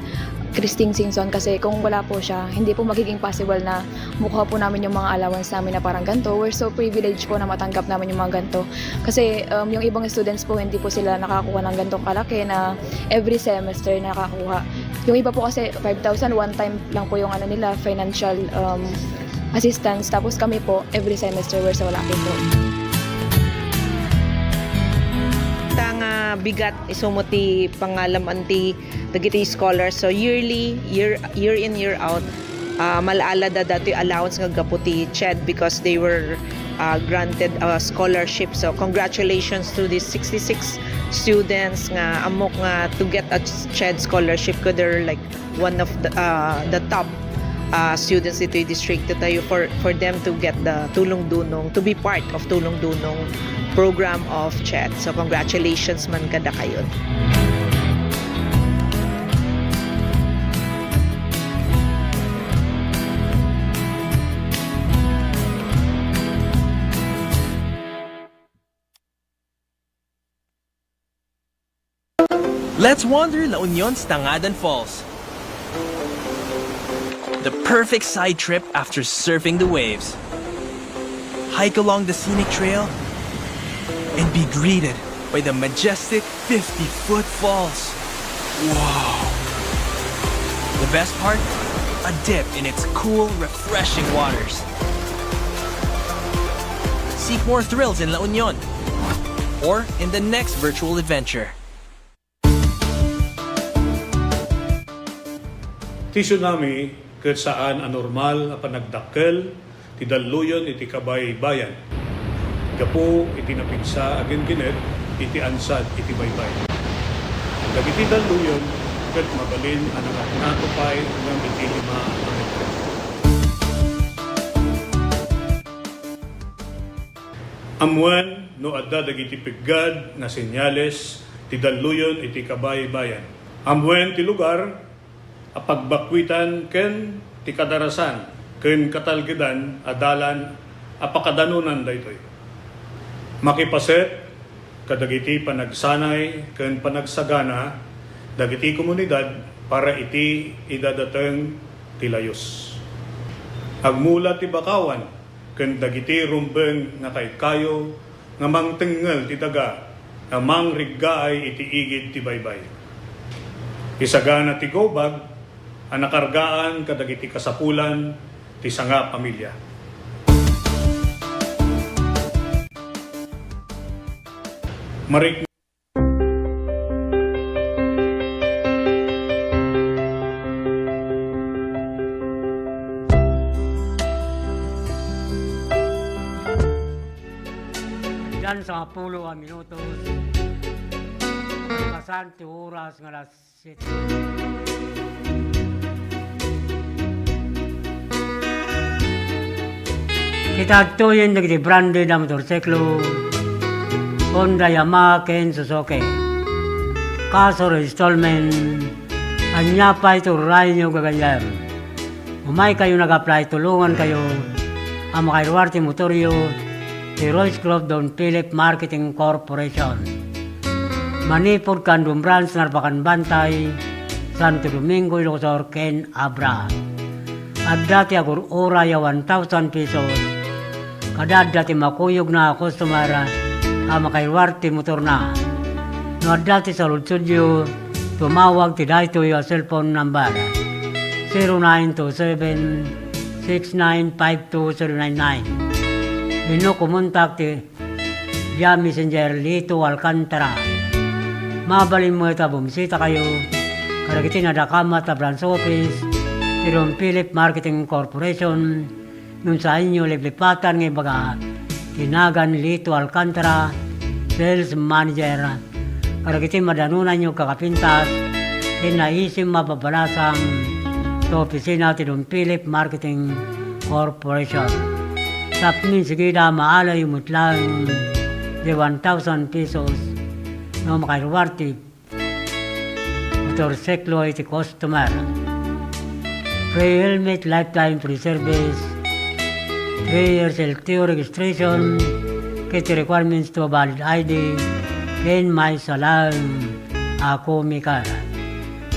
Christine Singson kasi kung wala po siya, hindi po magiging possible na mukha po namin yung mga allowance namin na parang ganito. We're so privileged po na matanggap namin yung mga ganito kasi yung ibang students po hindi po sila nakakuha ng ganitong kalaki na every semester nakakuha. Yung iba po kasi 5,000 one time lang po yung ano nila, financial assistance, tapos kami po every semester we're so lucky po. Tanga bigat isumuti pangalam anti dagiti scholars, so year in year out malaala da dati allowance nga gaputi CHED because they were granted a scholarship. So congratulations to these 66 students nga amok nga to get a CHED scholarship ko. They're like one of the top students dito yung district tayo for them to get the Tulong Dunong, to be part of Tulong Dunong program of CHED. So congratulations man kada kayo. Let's wander La Union's Tangadan Falls. The perfect side trip after surfing the waves. Hike along the scenic trail and be greeted by the majestic 50-foot falls. Wow! The best part? A dip in its cool, refreshing waters. Seek more thrills in La Union or in the next virtual adventure. Ti tsunami ket saan anormal a panagdakkel ti daluyon iti kabay-bayan. Gapo iti napigsa agin kinet iti ansad iti baybay. Dagiti daluyon ket mabalin a nakatupay hanggang iti 5 a metro. Amuan no adda dagiti piggad na senyales ti daluyon iti kabay-bayan. Amuan ti lugar a pagbakwitan ken ti kadarasan ken katalgidan adalan a pakadanunan daytoy. Makipaset kadagiti panagsanay ken panagsagana dagiti komunidad para iti idadateng ti layos. Agmula ti bakawan ken dagiti rumbeng nga kaykayo nga mangtengel ti daga nga mangriggaay iti igid ti baybay. Isagana ti gobag ang nakargaan kadagiti kasapulan ti sanga pamilya. Marik Diyan sa 10 minutos pasan ti oras nga alas 7. Kitagtuyin dagiti branded na motorsiklo Honda, Yamaha, ken Suzuki. Kaso installment anya pa ito rayo gagayar. Umay kayo nag-apply, tulungan kayo ang makairuarte motoryo ni Royce Club Don Philip Marketing Corporation. Manipod Kandum Branch, Narbacan Bantay, Santo Domingo, Ilocos, ken Abra. At dati agur ora ya 1,000 pesos. Kada dati makuyog na customer makairuarte motor na. No dati sa Lutsudio, tumawag ti dayto yung cellphone number 0927-6952-099. Ino kumontak ti via Messenger Lito Alcantara. Mabalin mo ita bumisita kayo karagiti na Dakama ta branch office ti Don Philip Marketing Corporation nung sa inyo liplipatan ng baga Tinagan Lito Alcantara, Sales Manager. Karagiti madanunan nyo kakapintas, pinaisim mababalasang sa opisina ti Don Philip Marketing Corporation. Tapnin sigida maalay mutlang de 1,000 pesos no makairuwarti motorsiklo iti customer. free helmet, lifetime free service, 3 years LTO registration, kit requirements to valid ID, and may salam ako mikara.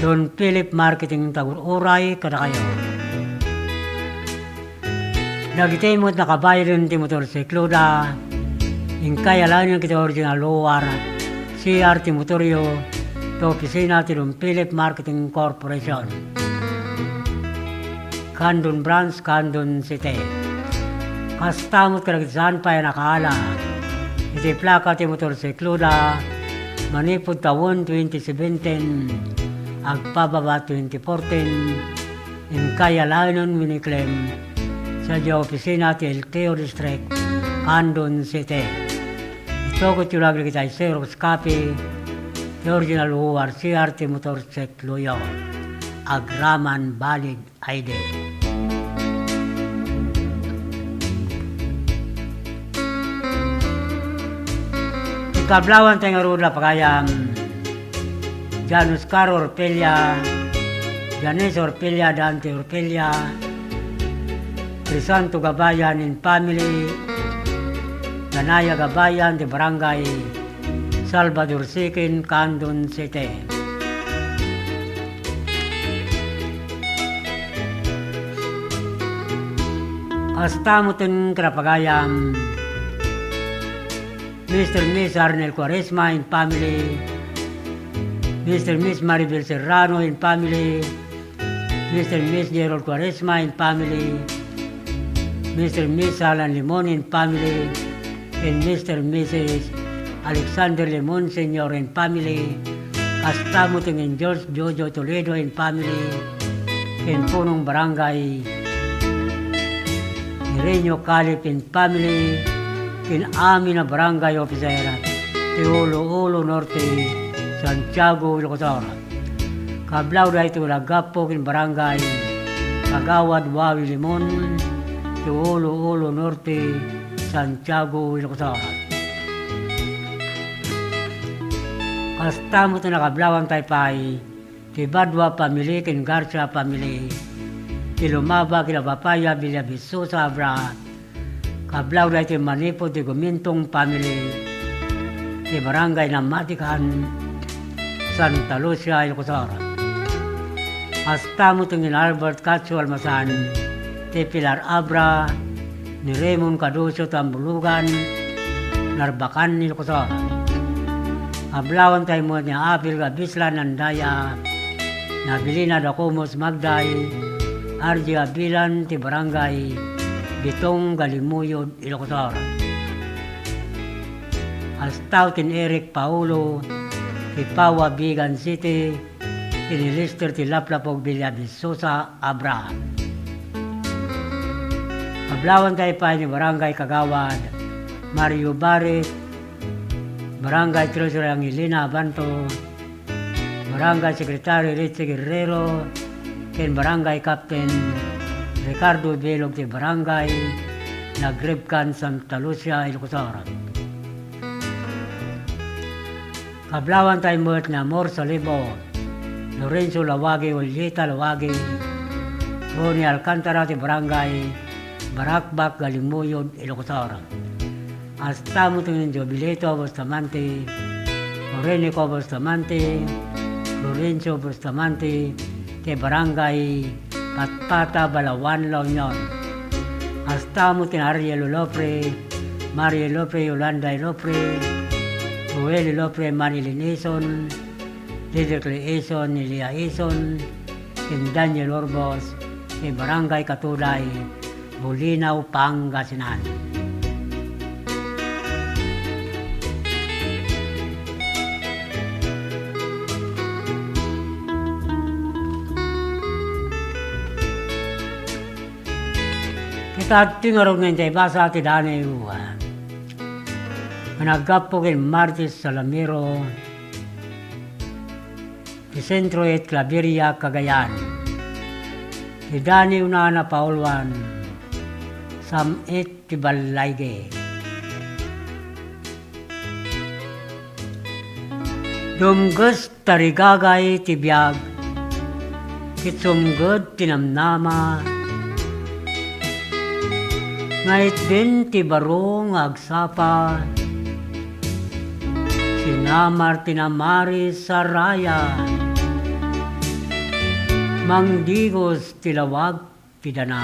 Don Philip Marketing Tagur Uray kada kayo. Nagitimot na kabayan ti motorsiklo da, ingkay alam yung kita original luar, CR Timotorio, to opisina ti Don Philip Marketing Corporation. Kandun Branch, Kandun City. Kastamot karagitsan pa yung nakaala. Iti plaka ti motorsiklo da, manipod taon 2017, agpababa 2014, ingkay alam yung miniklem, sa opisina ti LTO District, Kandun City. Ito ko tulagli kita Xerox copy, the original UR CRT motorsiklo yun, agraman valid ID. Ikablawan tayo nga rula pagayam Janus Caro Orpelia, Janice Orpelia, Dante Orpelia, Crisanto Gabayan in family, Danaya Gabayan de Barangay Salvador Sikin, Kandun City. Kastamutin Krapagayam, Mr. Miss Arnel Quaresma in family, Mr. Miss Maribel Serrano in family, Mr. Miss Gerald Quaresma in family, Mr. Miss Alan Limon in family, and Mr. Mrs. Alexander Limon Sr. in family, Kastamutin in George Jojo Toledo in family, in Punong Barangay, Irenyo Calip in family, in amin na barangay officer, Tiolo Norte, Santiago, Ilocos. Kablaw da ito lagapok in barangay, Kagawad Wawi Limon, Tiolo Norte, Santiago, Ilocos. Kastamot na nakablawang taypay, Tibadwa Pamili, Kin Garcia Pamili, Tilumaba, Kinabapaya, Villaviso, Sabra, Kablaw da ito Manipo, di Gumintong Family, di Barangay na Matikan, Santa Lucia, Ilocos. Kastamot ng Albert Cacho Almasan, di Pilar Abra, ni Raymond Caduso Tambulugan, Narbacan, Ilocos. Kablawan tayo mo niya Apil Gabisla Nandaya, Nabilina Dacomos Magday, RJ Abilan, ti Barangay Bitong Galimuyod, Ilocos. Astautin Eric Paulo, ti Pawa Bigan City, tinilister ti Laplapog Villavisosa, Abraham. Kablawan tayo pa ni Barangay Kagawad, Mario Barit, Barangay Treasurer Angelina Abanto, Barangay Secretary Richie Guerrero, ken Barangay Captain Ricardo Belog ti Barangay Nagribkan Santa Lucia, Ilocos. Kablawan tayo mo na Mor Salibo, Lorenzo Lawagi, Ulyeta Lawagi, Ronnie Alcantara ti Barangay Barakbak, Galimuyod, Ilocos. Astamo tingin Jobileto Bustamante, Morenico Bustamante, Lorenzo Bustamante, te Barangay Patpata, Balawan, La Union. Astamo tin Ariel Lopre, Mario Lopre, Yolanda Lopre, Joel Lopre, Marilyn Eson, Lidl Eson, Elia Eson, tin Daniel Orbos, te Barangay Katulay, Bulinaw, Pangasinan. Kita tingarog ng tayo basa ati dani uwa. Managapogin Martis Salamiro, di Sentro et Claveria, Cagayan. Di dani unana Paulwan, Sam et Tibalayge. Dumgus tarigagay tibiyag, Kitsumgod tinamnama, ngait din ti barong agsapa, sinamar tinamari sa raya, mangdigos tilawag tidana.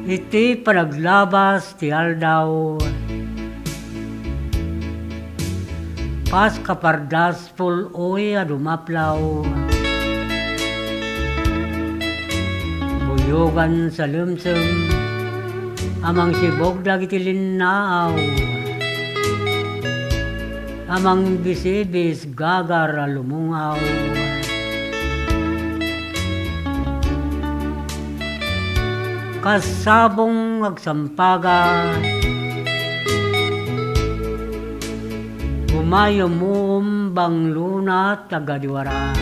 Iti panaglabas ti aldaw, pas kapardas puloy adumaplaw, buyogan sa lumsum, amang sibog dagiti linnaaw, amang bisibis gagar alumungaw. Kasabong agsampaga, umayumum bang luna tagadiwara,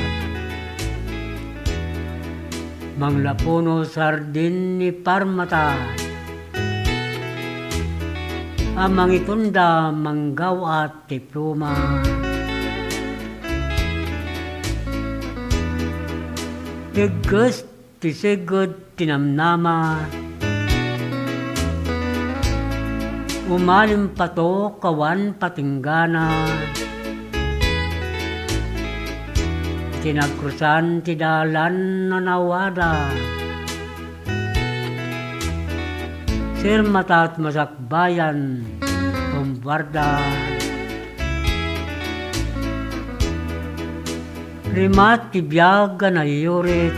manglapuno sardin ni parmata, amang itunda manggaw at diploma. Tigus tisigod tinamnama, umalim pato kawan patinggana, tinagkrusan ti dalan nanawada, sir matat masakbayan bombarda, rimat ti biyag na yurit,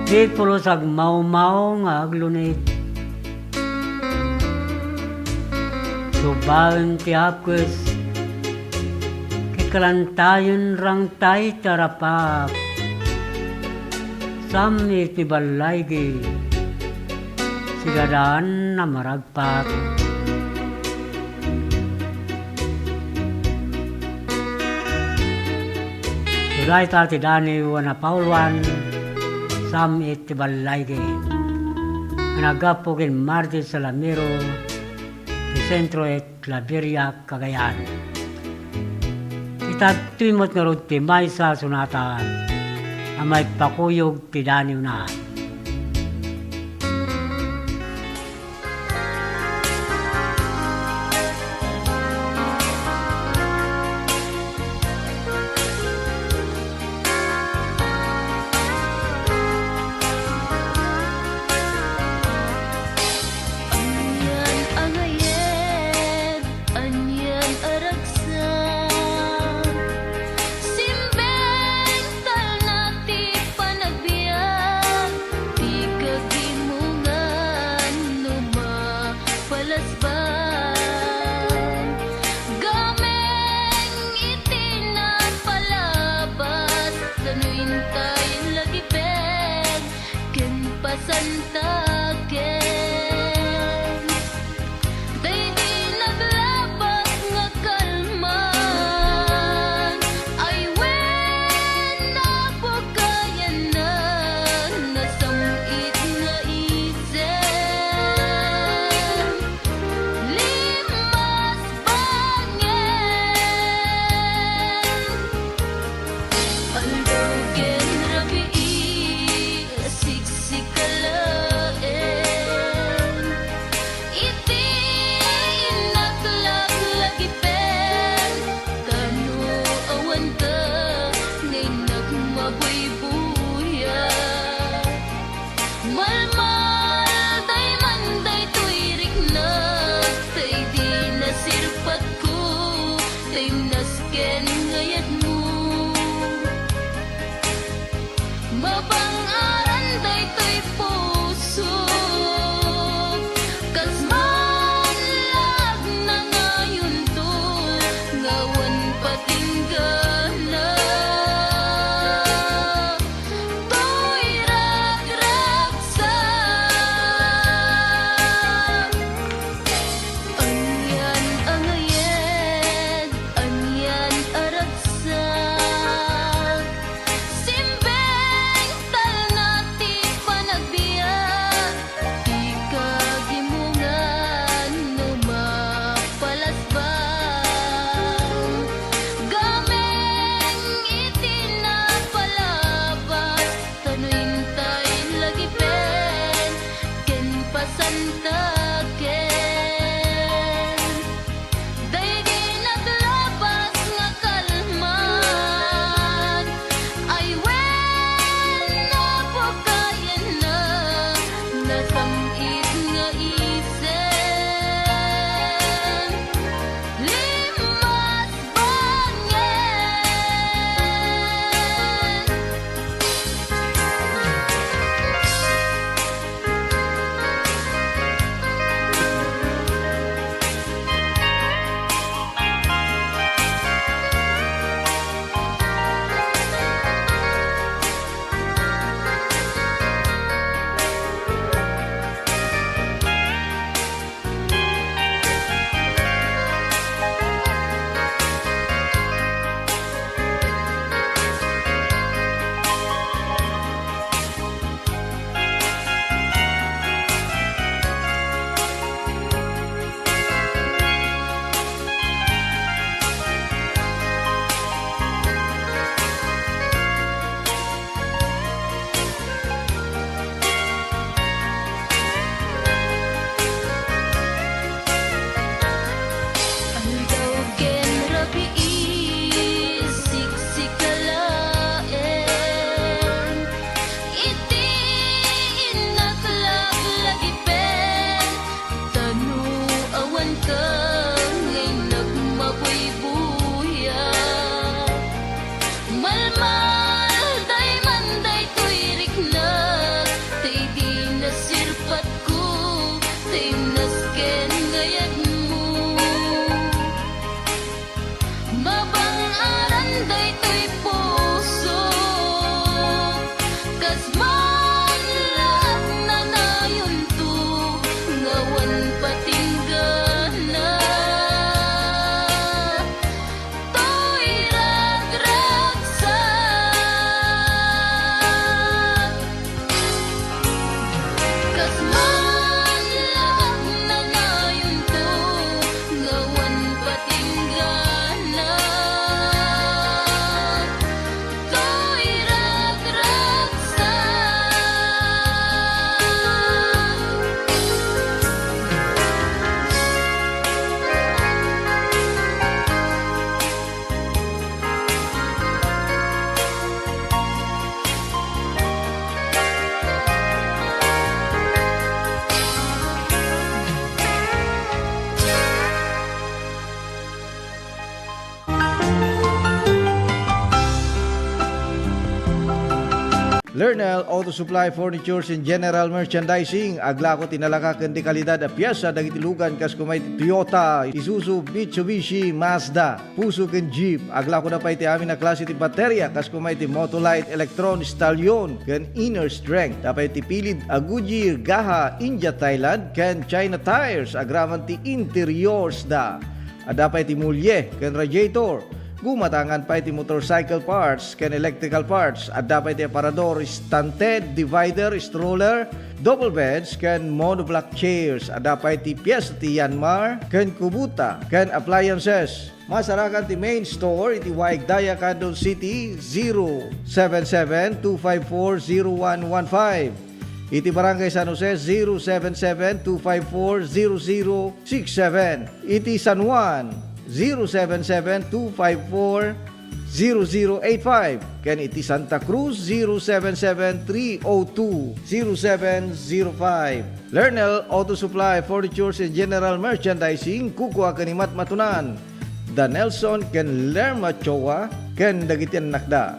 di pulos ag mau-mau nga aglunit. Subaon ti apkes, kikalantayon rang tay tarapak, samni ti balaygi, sigadaan na maragpat. Suday ti dani wana paulwan, sam iti balaygi, nagapugin Martis Salamiro, di sentro et Claveria, Cagayan. Itatwimot nga rod ti may sa sunata, amay pakuyog ti daniw na. pasantakin. Daydi naglabas nga kalman, ay wen napakayan na, nasamit nga isen. Limas bangen. Lernel Auto Supply Furnitures and General Merchandising. Agla ko tinalaka ken di kalidad a piyesa dagiti lugan kas kumay Toyota, Isuzu, Mitsubishi, Mazda, Puso ken Jeep. Agla ko na pa iti amin na klase ti baterya kas kumay ti Motolite, Electron, Stallion ken Inner Strength. Tapay ti pilid a Goodyear, Gaha, India, Thailand ken China Tires. Agraman ti interiors da. Adapay ti mulye ken radiator. Gumatangan pa iti motorcycle parts ken electrical parts. Adda pa iti aparador, stunted, divider, stroller, double beds ken monoblock chairs. Adda pa iti piyesa ti Yanmar ken Kubota ken appliances. Masarakan ti main store iti Waigdaya, Quezon City 077-254-0115. Iti Barangay San Jose 077-254-0067. Iti San Juan 077-254-0085. Ken iti Santa Cruz 077-302-0705. Lernel Auto Supply Furnitures and General Merchandising. Kukua kanimat matunan Da Nelson ken Lerma Chowa ken dagitian nakda.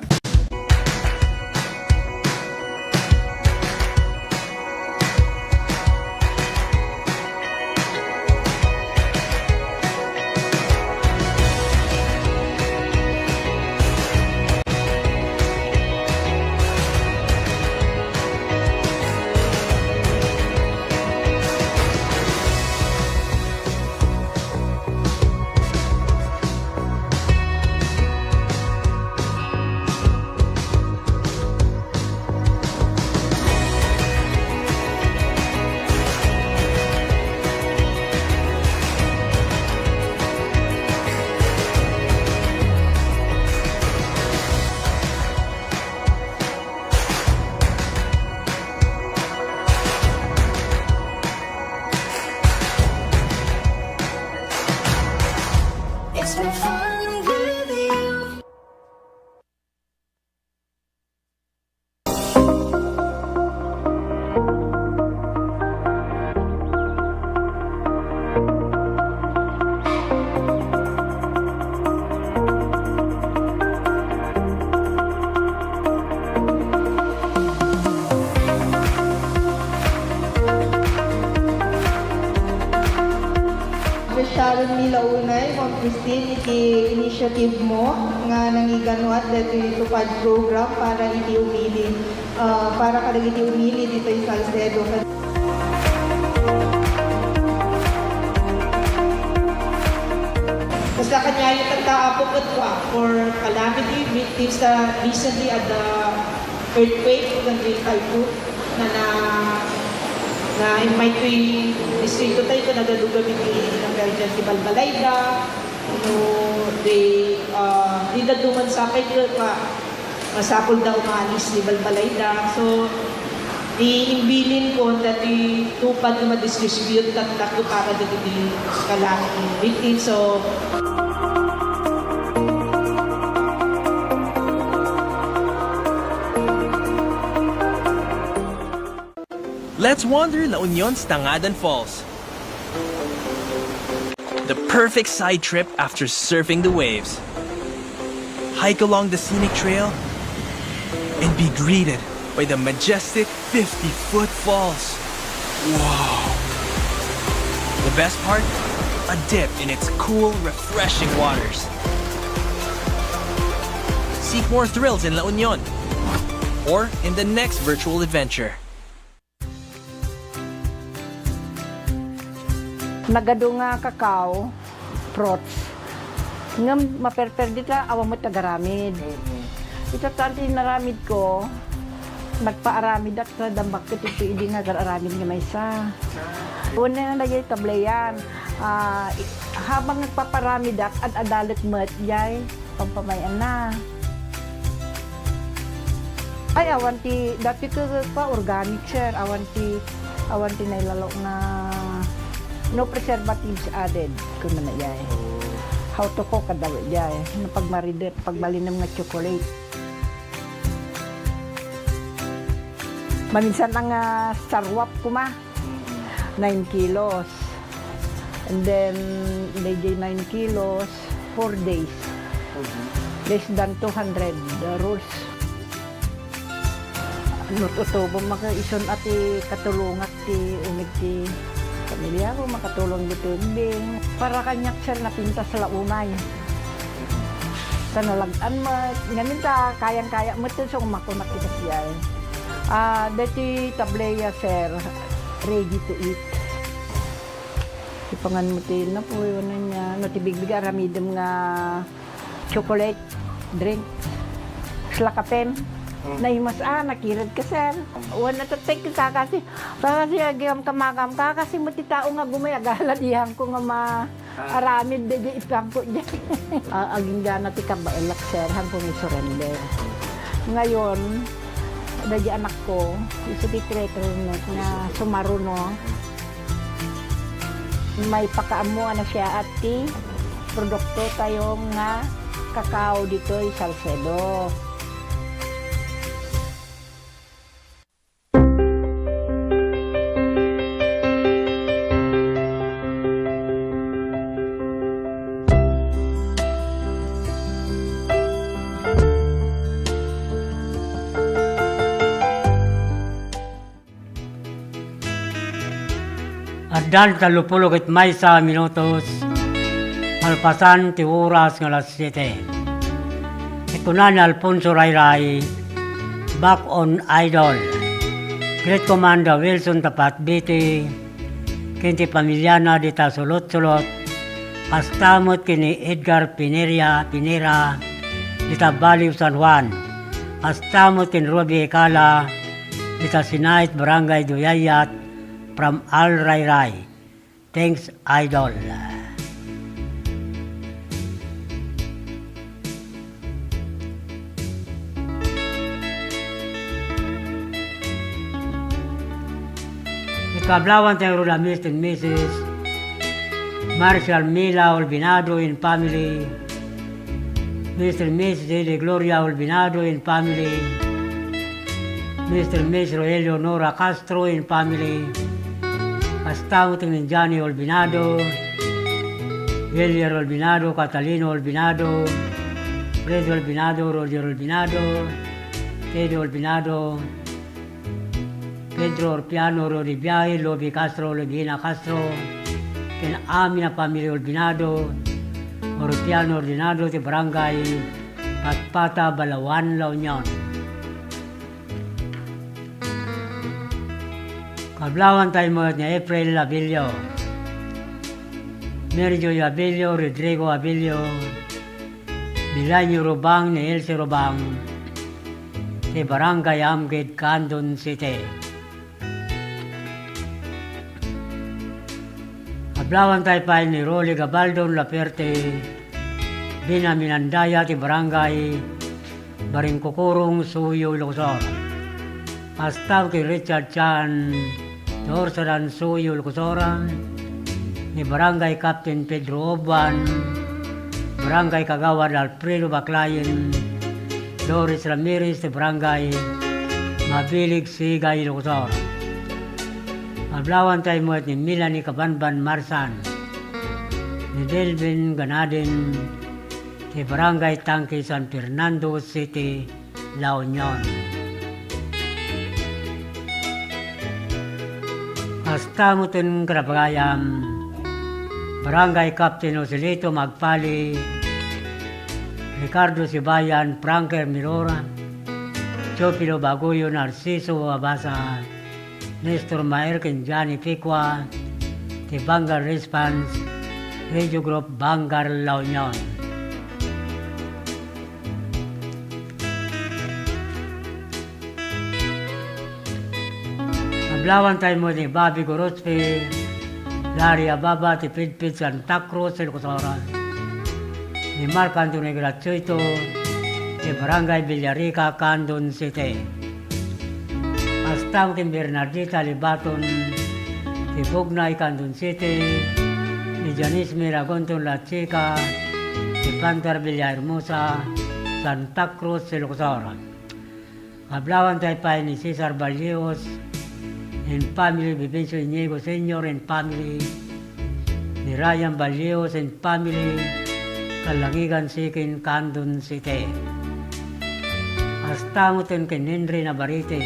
Sharon Mila Unay, Ma'am Christine, iti initiative mo nga nangiganuat dito itupad program para iti umili, para kadag iti umili dito yung Salcedo. Basta kanya yung tagkaapok at for calamity victims recently at the earthquake ng Great Typhoon na in my three distrito tayo ko nagadugamit ng Belgian si Balbalayda, di naduman sa akin pa masapol na umalis ni Balbalayda. So, iimbilin ko na tupad na ma-distribute at takto para na di calamity victims. So, Let's wander La Union's Tangadan Falls. The perfect side trip after surfing the waves. Hike along the scenic trail and be greeted by the majestic 50-foot falls. Wow! The best part? A dip in its cool, refreshing waters. Seek more thrills in La Union or in the next virtual adventure. Nagado nga kakao, fruits. Nga maperper di ka, awa mo tagaramid. Ito tanti naramid ko, magpaaramid at dambak ito hindi nga aramid nga may isa. Una na nagyay tablayan. Habang nagpaparamid at adalit mo at yay, pampamayan na. Ay, awanti, dati ko pa organic sir, awanti nailalo na no preservatives added kung na yay. How to cook kada yay. No pagmarinate, pagbalinam nga chocolate. Maminsan ang sarwap ko 9 kilos. And then DJ 9 kilos 4 days. Less than 200 rules. Nututubo maka ison ati katulungat ti umig ti pamilya ko makatulong dito bing para kanyak sir na pinta sa launay. Kanalagan mo, ngamin ta kayang-kaya mo ito so kumakunak kita siya. Dati tableya sir, ready to eat. Ipangan mo ito na po yun niya. No, tibigbig aramidem nga chocolate drink. Slakapen. Naimas nakirad ka sir. Wala tatay ka kasi agam kamakam ka kasi mo ti tao nga gumayagala diyan ko nga maaramid de itang ko diyan. Aging gana ti kabaelak sir hanggang isurrender. Ngayon dagi anak ko iso ti treatment na sumaruno. May pakaamo na siya at ti produkto tayo nga kakao dito sa Salcedo. Addan 30 may sa minutos, malpasan ti oras ng alas 7. Ikunan ni Alfonso Rayray, back on Idol. Great Commander Wilson Tapat Biti, kinti pamilyana dita sulot-sulot, kastamot kini Edgar Pinera, dita Baliw San Juan, kastamot kini Robbie Ekala, dita Sinait Barangay Duyayat, from Al Rayray. Thanks, Idol. Ikablawan tayo rula Mr. and Mrs. Marshall Mila Olbinado in family. Mr. and Mrs. De Gloria Olbinado in family. Mr. and Mrs. Rogelio Nora Castro in family. Kastamot ng Johnny Olbinado, William Olbinado, Catalino Olbinado, Fred Olbinado, Roger Olbinado, Teddy Olbinado, Pedro Orpiano, Rodi Biay, Lobi Castro, Logina Castro, ken amin na pamilya Urbinado, Oropiano Ordinado ti Barangay Patpata, Balawan, La Union. Kablawan tayo mo ni April Abilio, Mary Joy Abilio, Rodrigo Abilio, Milanyo Robang ni Elsie Robang, ti Barangay Amgid, Candon City. Kablawan tayo pa ni Rolly Gabaldon Laperte, Binaminandaya ti Barangay Baringkukurong, Suyo, Ilocosor. Pastaw kay Richard Chan, Dorsadan, Suyo, Ilocosor, ni Barangay Captain Pedro Oban, Barangay Kagawad Alfredo Baclayen, Doris Ramirez ti Barangay Mabilig, Sigay, Ilocosor. Ablawan tayo mo ni Melanie Kabanban Marsan, ni Delvin Ganadin, ti Barangay Tangke, San Fernando City, La Union. Hasta mo tin Karapagayam, Barangay Captain Joselito Magpali, Ricardo Sibayan, Franker Mirora, Chopilo Baguyo, Narciso Abasa, Nestor Maer, Johnny Picua, ti Bangar Response, Radio Group Bangar, La Union. Ablawan tayo mo ni Bobby Gorospe, Larry Ababa, ti Pidpid Santa Cruz, Ilocosor, ni Marc Antonio Gratuito, ti Barangay Villarica, Candon City. Hasta ti Bernardita Libaton, ti Bugnay, Candon City, ni Janice Miragonton La Chica, ti Pantar Villahermosa, Santa Cruz, Ilocosor. Ablawan tayo pa ni Cesar Balleos, and family, Vivencio Inigo Sr. and family, ni Ryan Balleos and family, Kalangigan Sikin, Candon City. Hasta mo tin kay Henry Navarrete,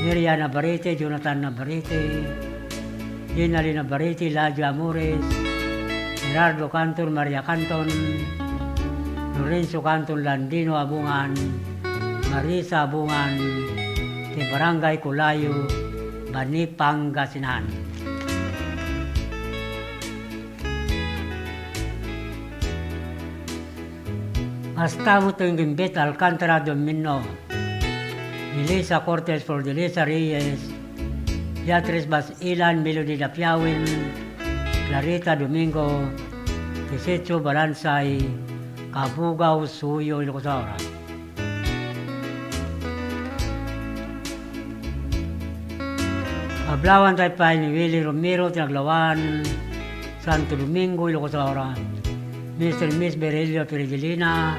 Miriam Navarrete, Jonathan Navarrete, Ginali Navarrete, Ladia Amores, Gerardo Canton, Maria Canton, Lorenzo Canton, Landino Abungan, Marisa Abungan, ti Barangay Kulayo, Bani, Pangasinan. Hasta mo ito yung gimbit Alcantara Domino, Elisa Cortez for Delisa Reyes, Beatriz Basilan, Melody Dapiawin, Clarita Domingo, Tisecho Balansay, Kabugaw, Suyo, Ilocosor. Ablawan tayo pa ni Willie Romero, Tinaglawan, Santo Domingo, Ilocosor, Mr. and Miss Berelio Perigelina,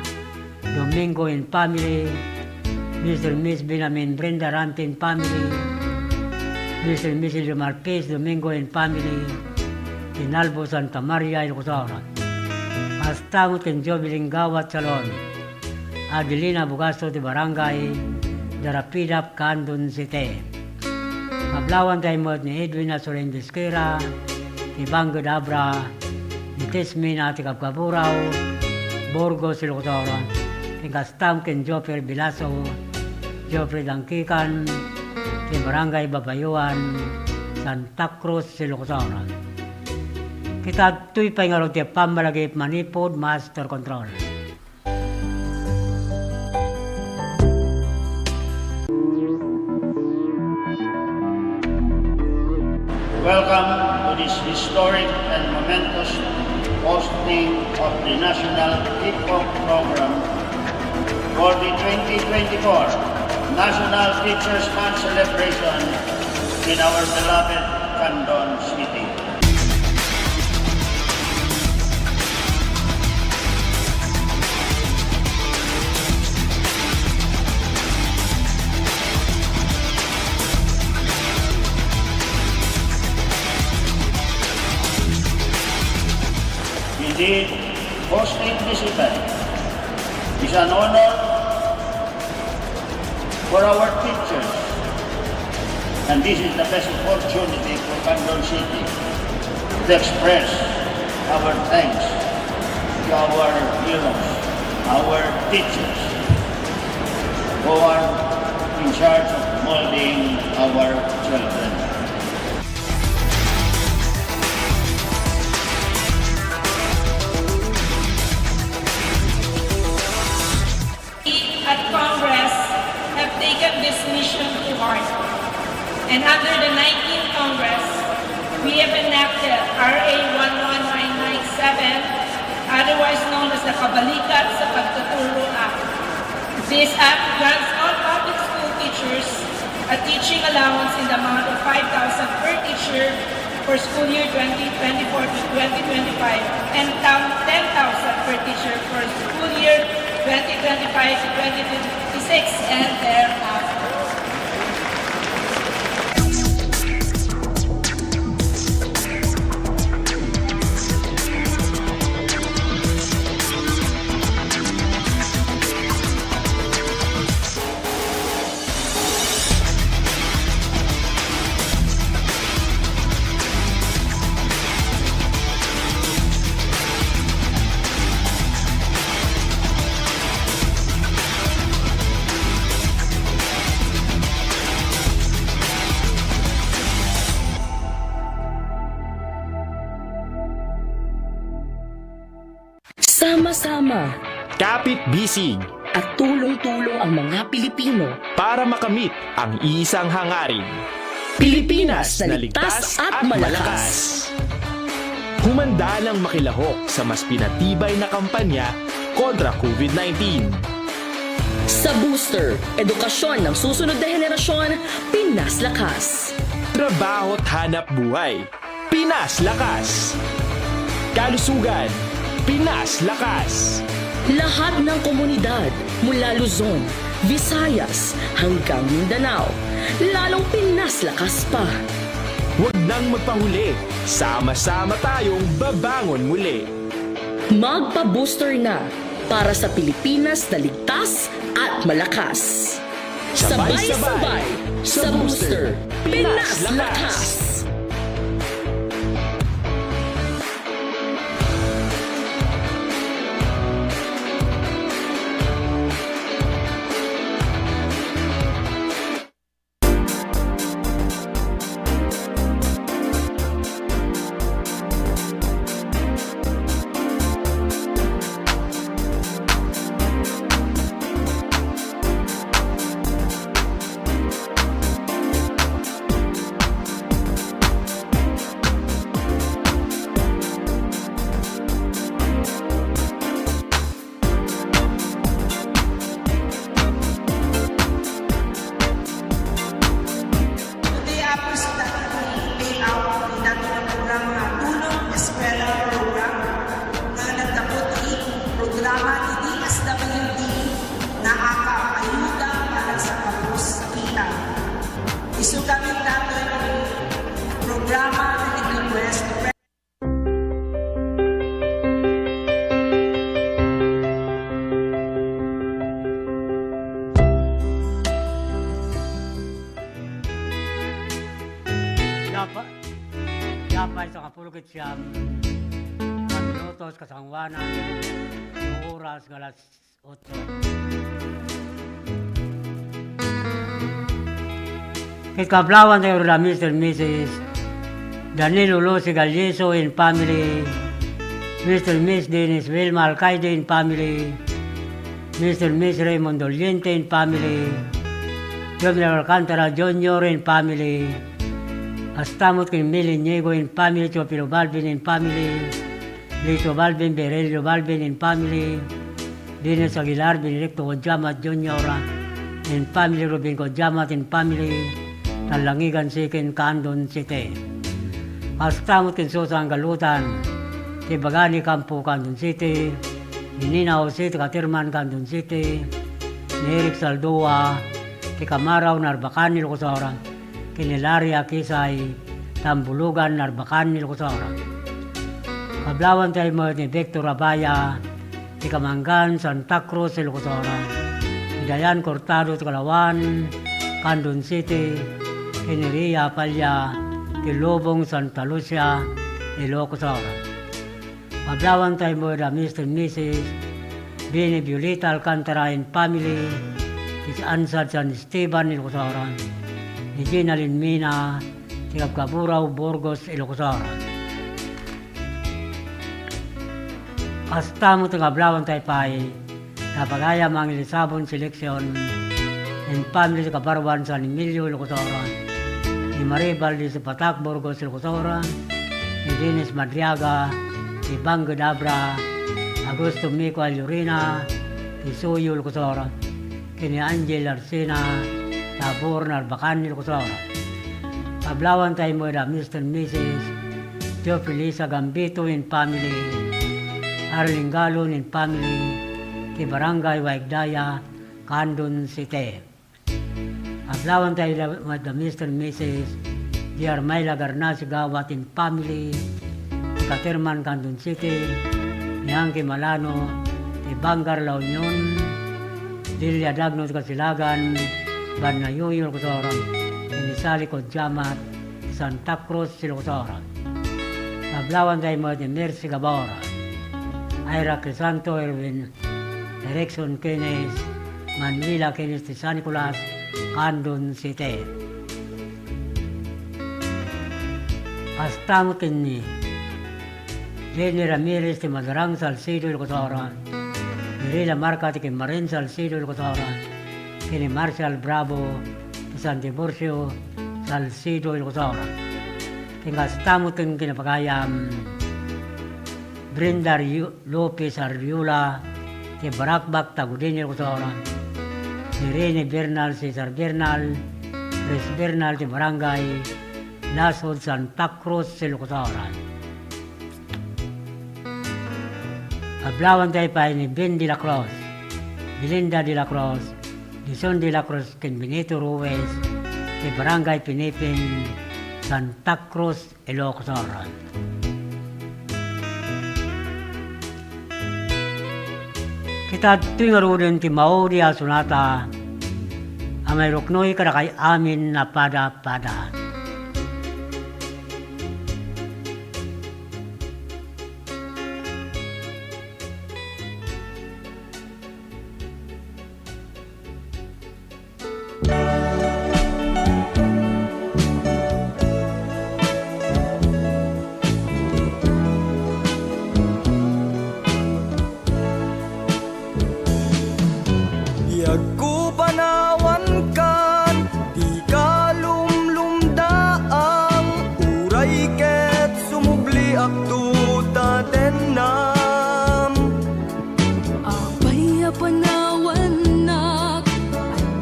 Domingo and family, Mr. and Miss Binamin Brenda Rante and family, Mr. and Miss Elio Marquez, Domingo and family, Tinalbo Santa Maria, Ilocosor. Hasta mo tin Jobeling Gawat Salon, Adelina Bugasto de Barangay, Darapidap, Candon City. Ablawan tayo mo ni Edwin Asoren Desquera, ni Bango Dabra, ni Tesmin Ati Kapkapuraw, Borgo Ilocosor, ni Gastam Ken Joper Bilaso, Joffrey Dangkikan, ni Barangay Babayuan, Santa Cruz, Ilocosor. Kita tuy pa nga ti Pamalagip Manipod Master Control. Welcome to this historic and momentous hosting of the National Hip-Hop Program for the 2024 National Teachers Month celebration in our beloved Candon City. Indeed, hosting this event is an honor for our teachers, and this is the best opportunity for Candon City to express our thanks to our heroes, our teachers, who are in charge of molding our children. At Congress have taken this mission to heart. And under the 19th Congress, we have enacted RA 11997, otherwise known as the Kabalikat sa Pagtuturo Act. This act grants all public school teachers a teaching allowance in the amount of 5,000 per teacher for school year 2024 to 2025 and 10,000 per teacher for school year 2025 to 2026 and thereafter. Sama-sama kapit-bisig at tulong-tulong ang mga Pilipino para makamit ang isang hangarin. Pilipinas na ligtas at malakas. Humanda ng makilahok sa mas pinatibay na kampanya kontra COVID-19. Sa booster, edukasyon ng susunod na henerasyon, Pinas Lakas. Trabaho at hanap buhay, Pinas Lakas. Kalusugan, Pinas Lakas. Lahat ng komunidad mula Luzon, Visayas hanggang Mindanao, lalong Pinas Lakas pa. Huwag nang magpahuli, sama-sama tayong babangon muli. Magpa-booster na para sa Pilipinas na ligtas at malakas. Sabay-sabay sa booster, Pinas Lakas. Yapay sa kapulugit siyam, minutos kasangwanan, oras galas 8. Kay kablawan tayo rin Mr. and Mrs. Danilo Lucy Galyeso and family, Mr. and Miss Dennis Wilma Alcaide and family, Mr. and Miss Raymond Doliente and family, Jomel Alcantara Jr. and family, Astamot kay Mili Niego and family, Chopilo Balvin and family, Lito Balvin, Berelio Balvin and family, Dennis Aguilar, Benedicto Kodjamat Jr. and family, Rubin Kodjamat and family, Talangigan Sikin, Candon City. Astamot kay Susan Galutan, Tibagani Campo, Candon City, Nininaw City, Katirman, Candon City, Eric Saldua, Tikamaraw, Narbacan, Ilocosora, Kinilaria, Kisay, Tambulugan, Narbacan, Ilocosora. Kablawan tayo mo ni Victor Abaya, Tikamangan, Santa Cruz, Ilocosora. Dayan Cortado, Tikalawan, Candon City, Kiniria, Palya, Kilobong, Santa Lucia, Ilocos Oras. Pablawan tayo mo da Mr. and Mrs. Bini Violeta Alcantara and family, is Ansad San Esteban, Ilocos Oras, ni Gina Linmina, Tigab Caburaw, Burgos, Ilocos Oras. Hasta mo pablawan tayo pa'y napagaya mga Lisabon seleksyon and family sa Kabarwan San Emilio, Ilocos Oras, ni Maribal di sa Patak, Burgos, Ilocos Oras, ni Dennis Madriaga, ni Bangga Dabra, Augusto Mico Alurina, ni Suyo, Ilocos Oras, kini Angel Arsena, Tabor Narbacan, Ilocos Oras. Pablawan tayo mo da Mr. and Mrs. Geoffrey Lisa Gambito and family, Arling Galon and family, kay Barangay Waigdaya, Candon City. Pablawan tayo da Mr. and Mrs. Di Armayla Garnasi Gawat and family, kay Katerman, Candon City, ni Angki Malano, kay Bangar La Union, Dilia Dagnot Kasilagan, Banayuyo, Ilocos, ni Sali Kodjamat, Santa Cruz, Ilocos. Pablawan tayo mo di Mercy Gabora, Ira Crisanto, Erwin, Erickson Keynes, Manila Keynes de San Nicolas, Candon City. Hasta mo kini Jenny Ramirez de Madarang Salcido, Ilocos, Mirela Marca de Marin Salcido, Ilocos, kini Marshall Bravo de San Tiburcio, Salcido, Ilocos. Kini hasta mo kini kinapagayam Brenda Lopez Arriola, kay Barakbak Tagudin, Ilocos, ni Rene Bernal, Cesar Bernal, Chris Bernal, di Barangay Lasod, Santa Cruz, Ilocos. Ablawan tayo pa ni Ben de la Cruz, Belinda de la Cruz, Dison de la Cruz, kay Benito Ruiz, kay Barangay Pinipin, Santa Cruz, Ilocos. Kita tuwing arudin ti Maori Asunata, amay ruknoy kada kay amin na pada-pada. Yaku panawan kan, di ka lumlumdaang, uray ket sumubli akto tatenam. Apay panawan nak,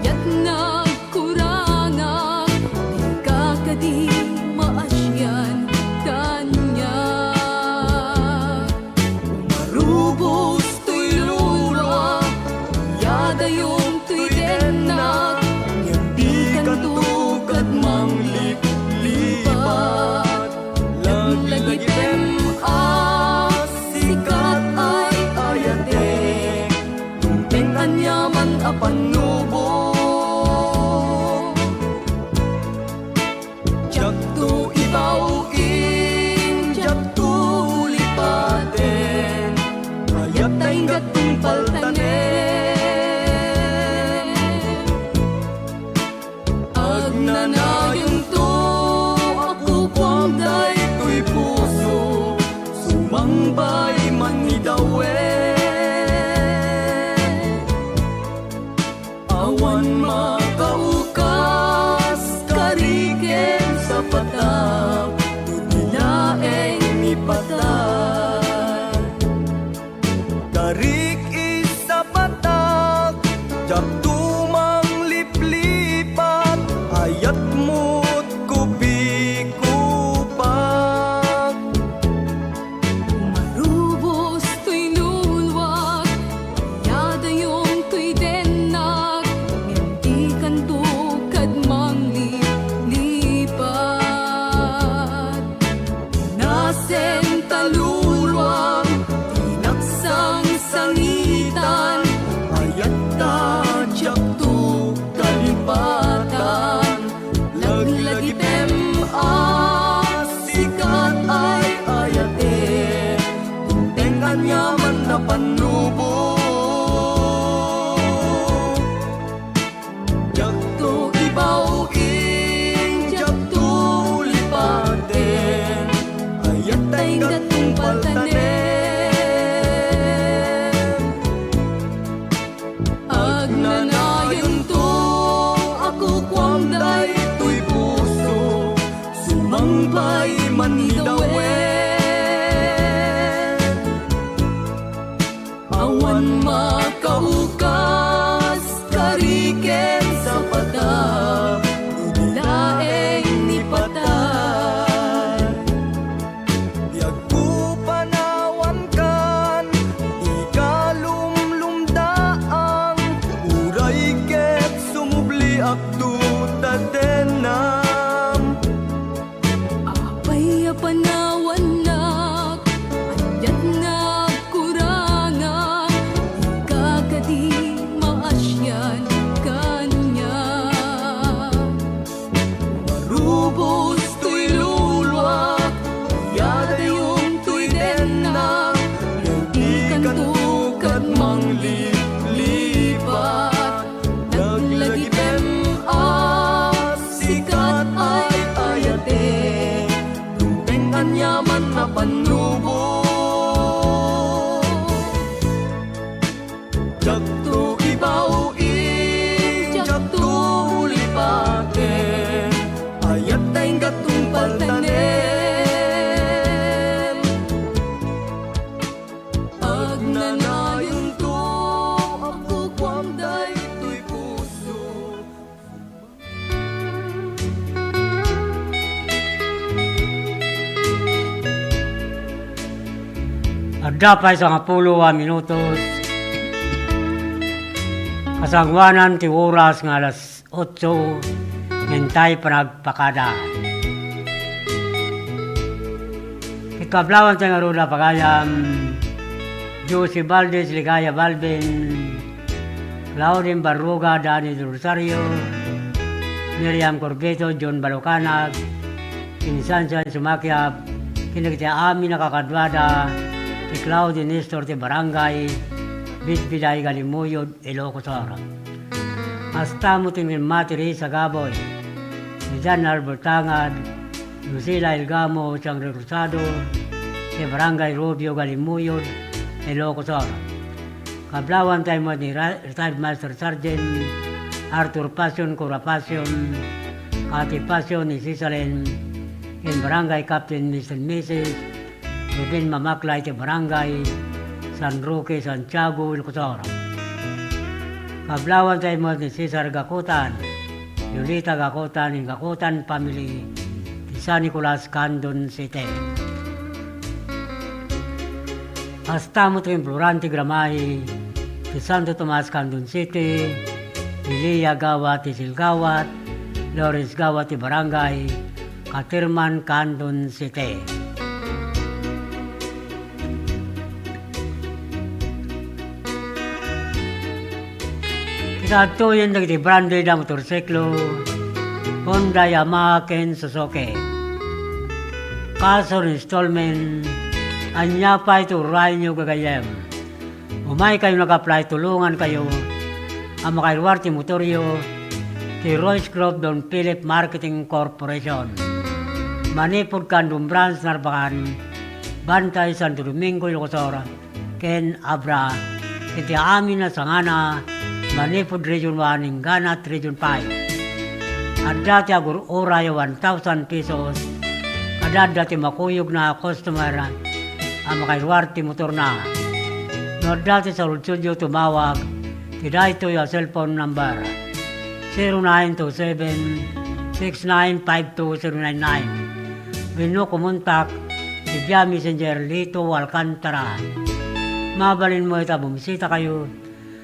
ayat nagkurangak, di kakadi maasyan kanya. Marubos to'y lura, yada yung to'y denak, hindi kantukad mang lipat. Laglagitem sikat ay ayatek, tumpeng anyaman apanubo. Jaktu ibawin, jaktu lipaten, ayat ay gatong paltanen. Agnanayong to, ako kwamday to'y puso, sumangbay man idawen. Awan makaukas, kariken sa patak, tunilaeng ipatag. Tarik isa patak, jaktu mang liplipat, ayat mo't kupi-kupak. Marubos to'y lulwak, yada yung to'y denak, hindi kantukad mang lipat. Nasen talulwak, tinaksang sangitan, ayat tadyak kalipatan. Laglagitem sikat ay panlubo Jakto ibaw ing jakto lipaten Ayat ay gatong paltanen Agnanayon to ako kwamday to'y puso Sumangpay manidawen Awan makaukas kariken sa pata Dilaeng ni patay Biyag ko panawan kan Ikalumlumdaang Uray ket sumubli akto tadenam Apay panawan nak Anyat na kurangan Ikagadi maasyan kanya Marubos to'y lulwak Yada yung to'y denang Hindi kantukan mang lipat Naglagipem sikat ay ayate Dumpeng anyaman na panlubo Jakto ibaw ing jakto lipake Ayat ay gatong paltanen Agnanayon to ako kwamday to'y puso Agdapay sa 10 minutos. Kasangwanan ti oras nga alas 8 ngentay panagpakada. Ikablawan tayo nga rula pagayam Josie Valdez, Ligaya Balvin, Claudine Barruga, Dani Rosario, Miriam Corbeto, John Balocanag, Kinsansan Sumakyap, kinagtiya amin nakakadwada, si Claudine Nestor ti Barangay, Bitbiday Galimuyod, Ilocos Oro. Hasta mo tingin matiri sa Gaboy, si Jan Albert Tangad, Lucila Ilgamo, Sangre Rosado, si Barangay Rubio Galimuyod, Ilocos Oro. Kablawan tayo mo ni Retired Master Sergeant Arthur Passion, Cura Passion, Kati Passion, ni Cisalin, in Barangay Captain Mr. and Mrs. Rubin Mamaklay, ti Barangay San Roque, Santiago, Ilocos Oro. Kablawan tayo mo ni Cesar Gakutan, Yulita Gakutan, in Gakutan Family, ti San Nicolas, Candon City. Hasta mo ito yung Florante Gramay, ti Santo Tomas, Candon City, Ilia Gawat, ti Silgawat, Lawrence Gawat, ti Barangay, Katirman, Candon City. Isato yung nagti branded ang motorsiklo, Honda, Yamaha, Ken, Suzuki. Kaso installment, anya pa ito ray nyo gagayem. Umay kayo nag-apply, tulungan kayo. Ang makailwar ti motoryo, ti Royce Grove Don Philip Marketing Corporation. Manipod Kandong Branch, Narbacan, Bantay, Santo Domingo, Ilocos Oro, Ken Abra, iti amin na sangana, Manipod Region 1, Inganat Region 5. At dati agur oray 1,000 pesos, kadad dati makuyog na customer, ang makailwar ti motor na. No dati sa Studio tumawag, tiday ito yung cellphone number 0927-6952-099. Bino kumontak si Via Messenger Lito Alcantara. Mabalin mo ita, bumisita kayo.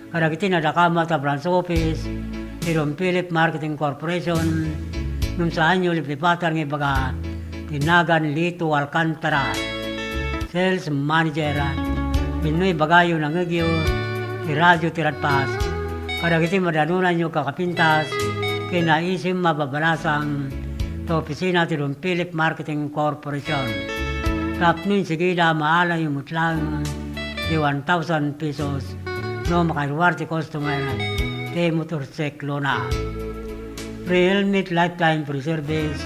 Karagitin na dakama ta branch office, si Don Philip Marketing Corporation, nung saan nyo liplipatan ng ibaga, tinagan Lito Alcantara. Sales Manager, Pinoy Bagayo ng Agyo, si Radyo Tiradpas, karagitin madanunan nyo kakapintas, kinaisim mababalasang to opisina ti Don Philip Marketing Corporation. Tapnoy sigila maala yung mutlang, di 1,000 pesos no makaluwar ti customer ti motorsiklo na. Free helmet, lifetime free service,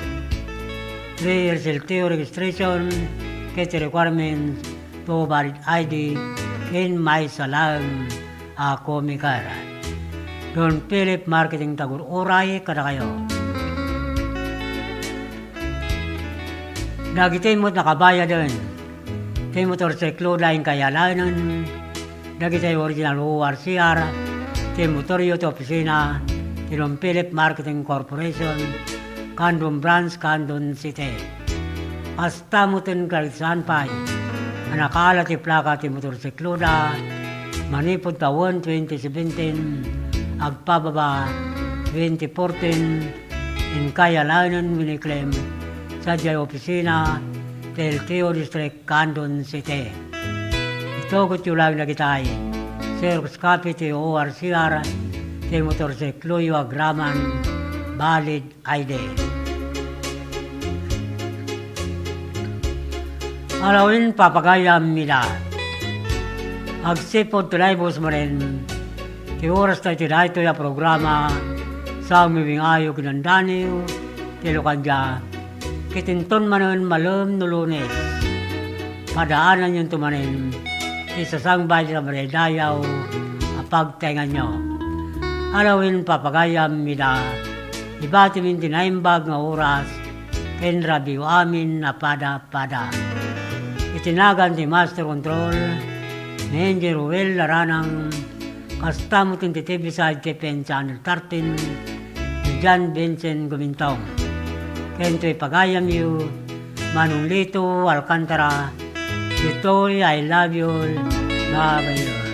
free LTO registration, kit requirements to valid ID in my salam ako mikar. Don Philip Marketing Tagur Uray kada kayo. Dagiti mo't nakabaya din. Ti motorsiklo laing kayalanan. Dagiti original ORCR. Ti motoryo ti opisina. Ti Don Philip Marketing Corporation. Kandon Branch, Kandon City. Hasta mo tin kalisan pa. Anakala ti plaka ti motorsiklo na. Manipod taon 2017. Agpababa 2014. In kayalanan winiklaim sa Jay Opisina del Teo District, Kandon City. Ito ko lang na kitay. Xerox copy ti ORCR ti motorsiklo yu agraman valid ID. Alawin papagayam nila. Agsipod tulay bus mo rin. Ti oras tayo tinay ito yung programa sa umibing ayo kinandaniw ti Lucanja. Kitinton manon malum no Lunes. Padaanan yung tumanin. Isasang bayan sa Maredayaw apagtengan nyo. Alawin papagayam mida. Ibati min tinaimbag nga oras. Kenra biyo amin na pada-pada. Itinagan si Master Control. Nenji Ruel Laranang. Kastamo tin TV side TPN Channel 13. John Vincent Gumintong. Kento'y pagayam yu, Manong Lito Alcantara, Ito'y I love you, mga bayo.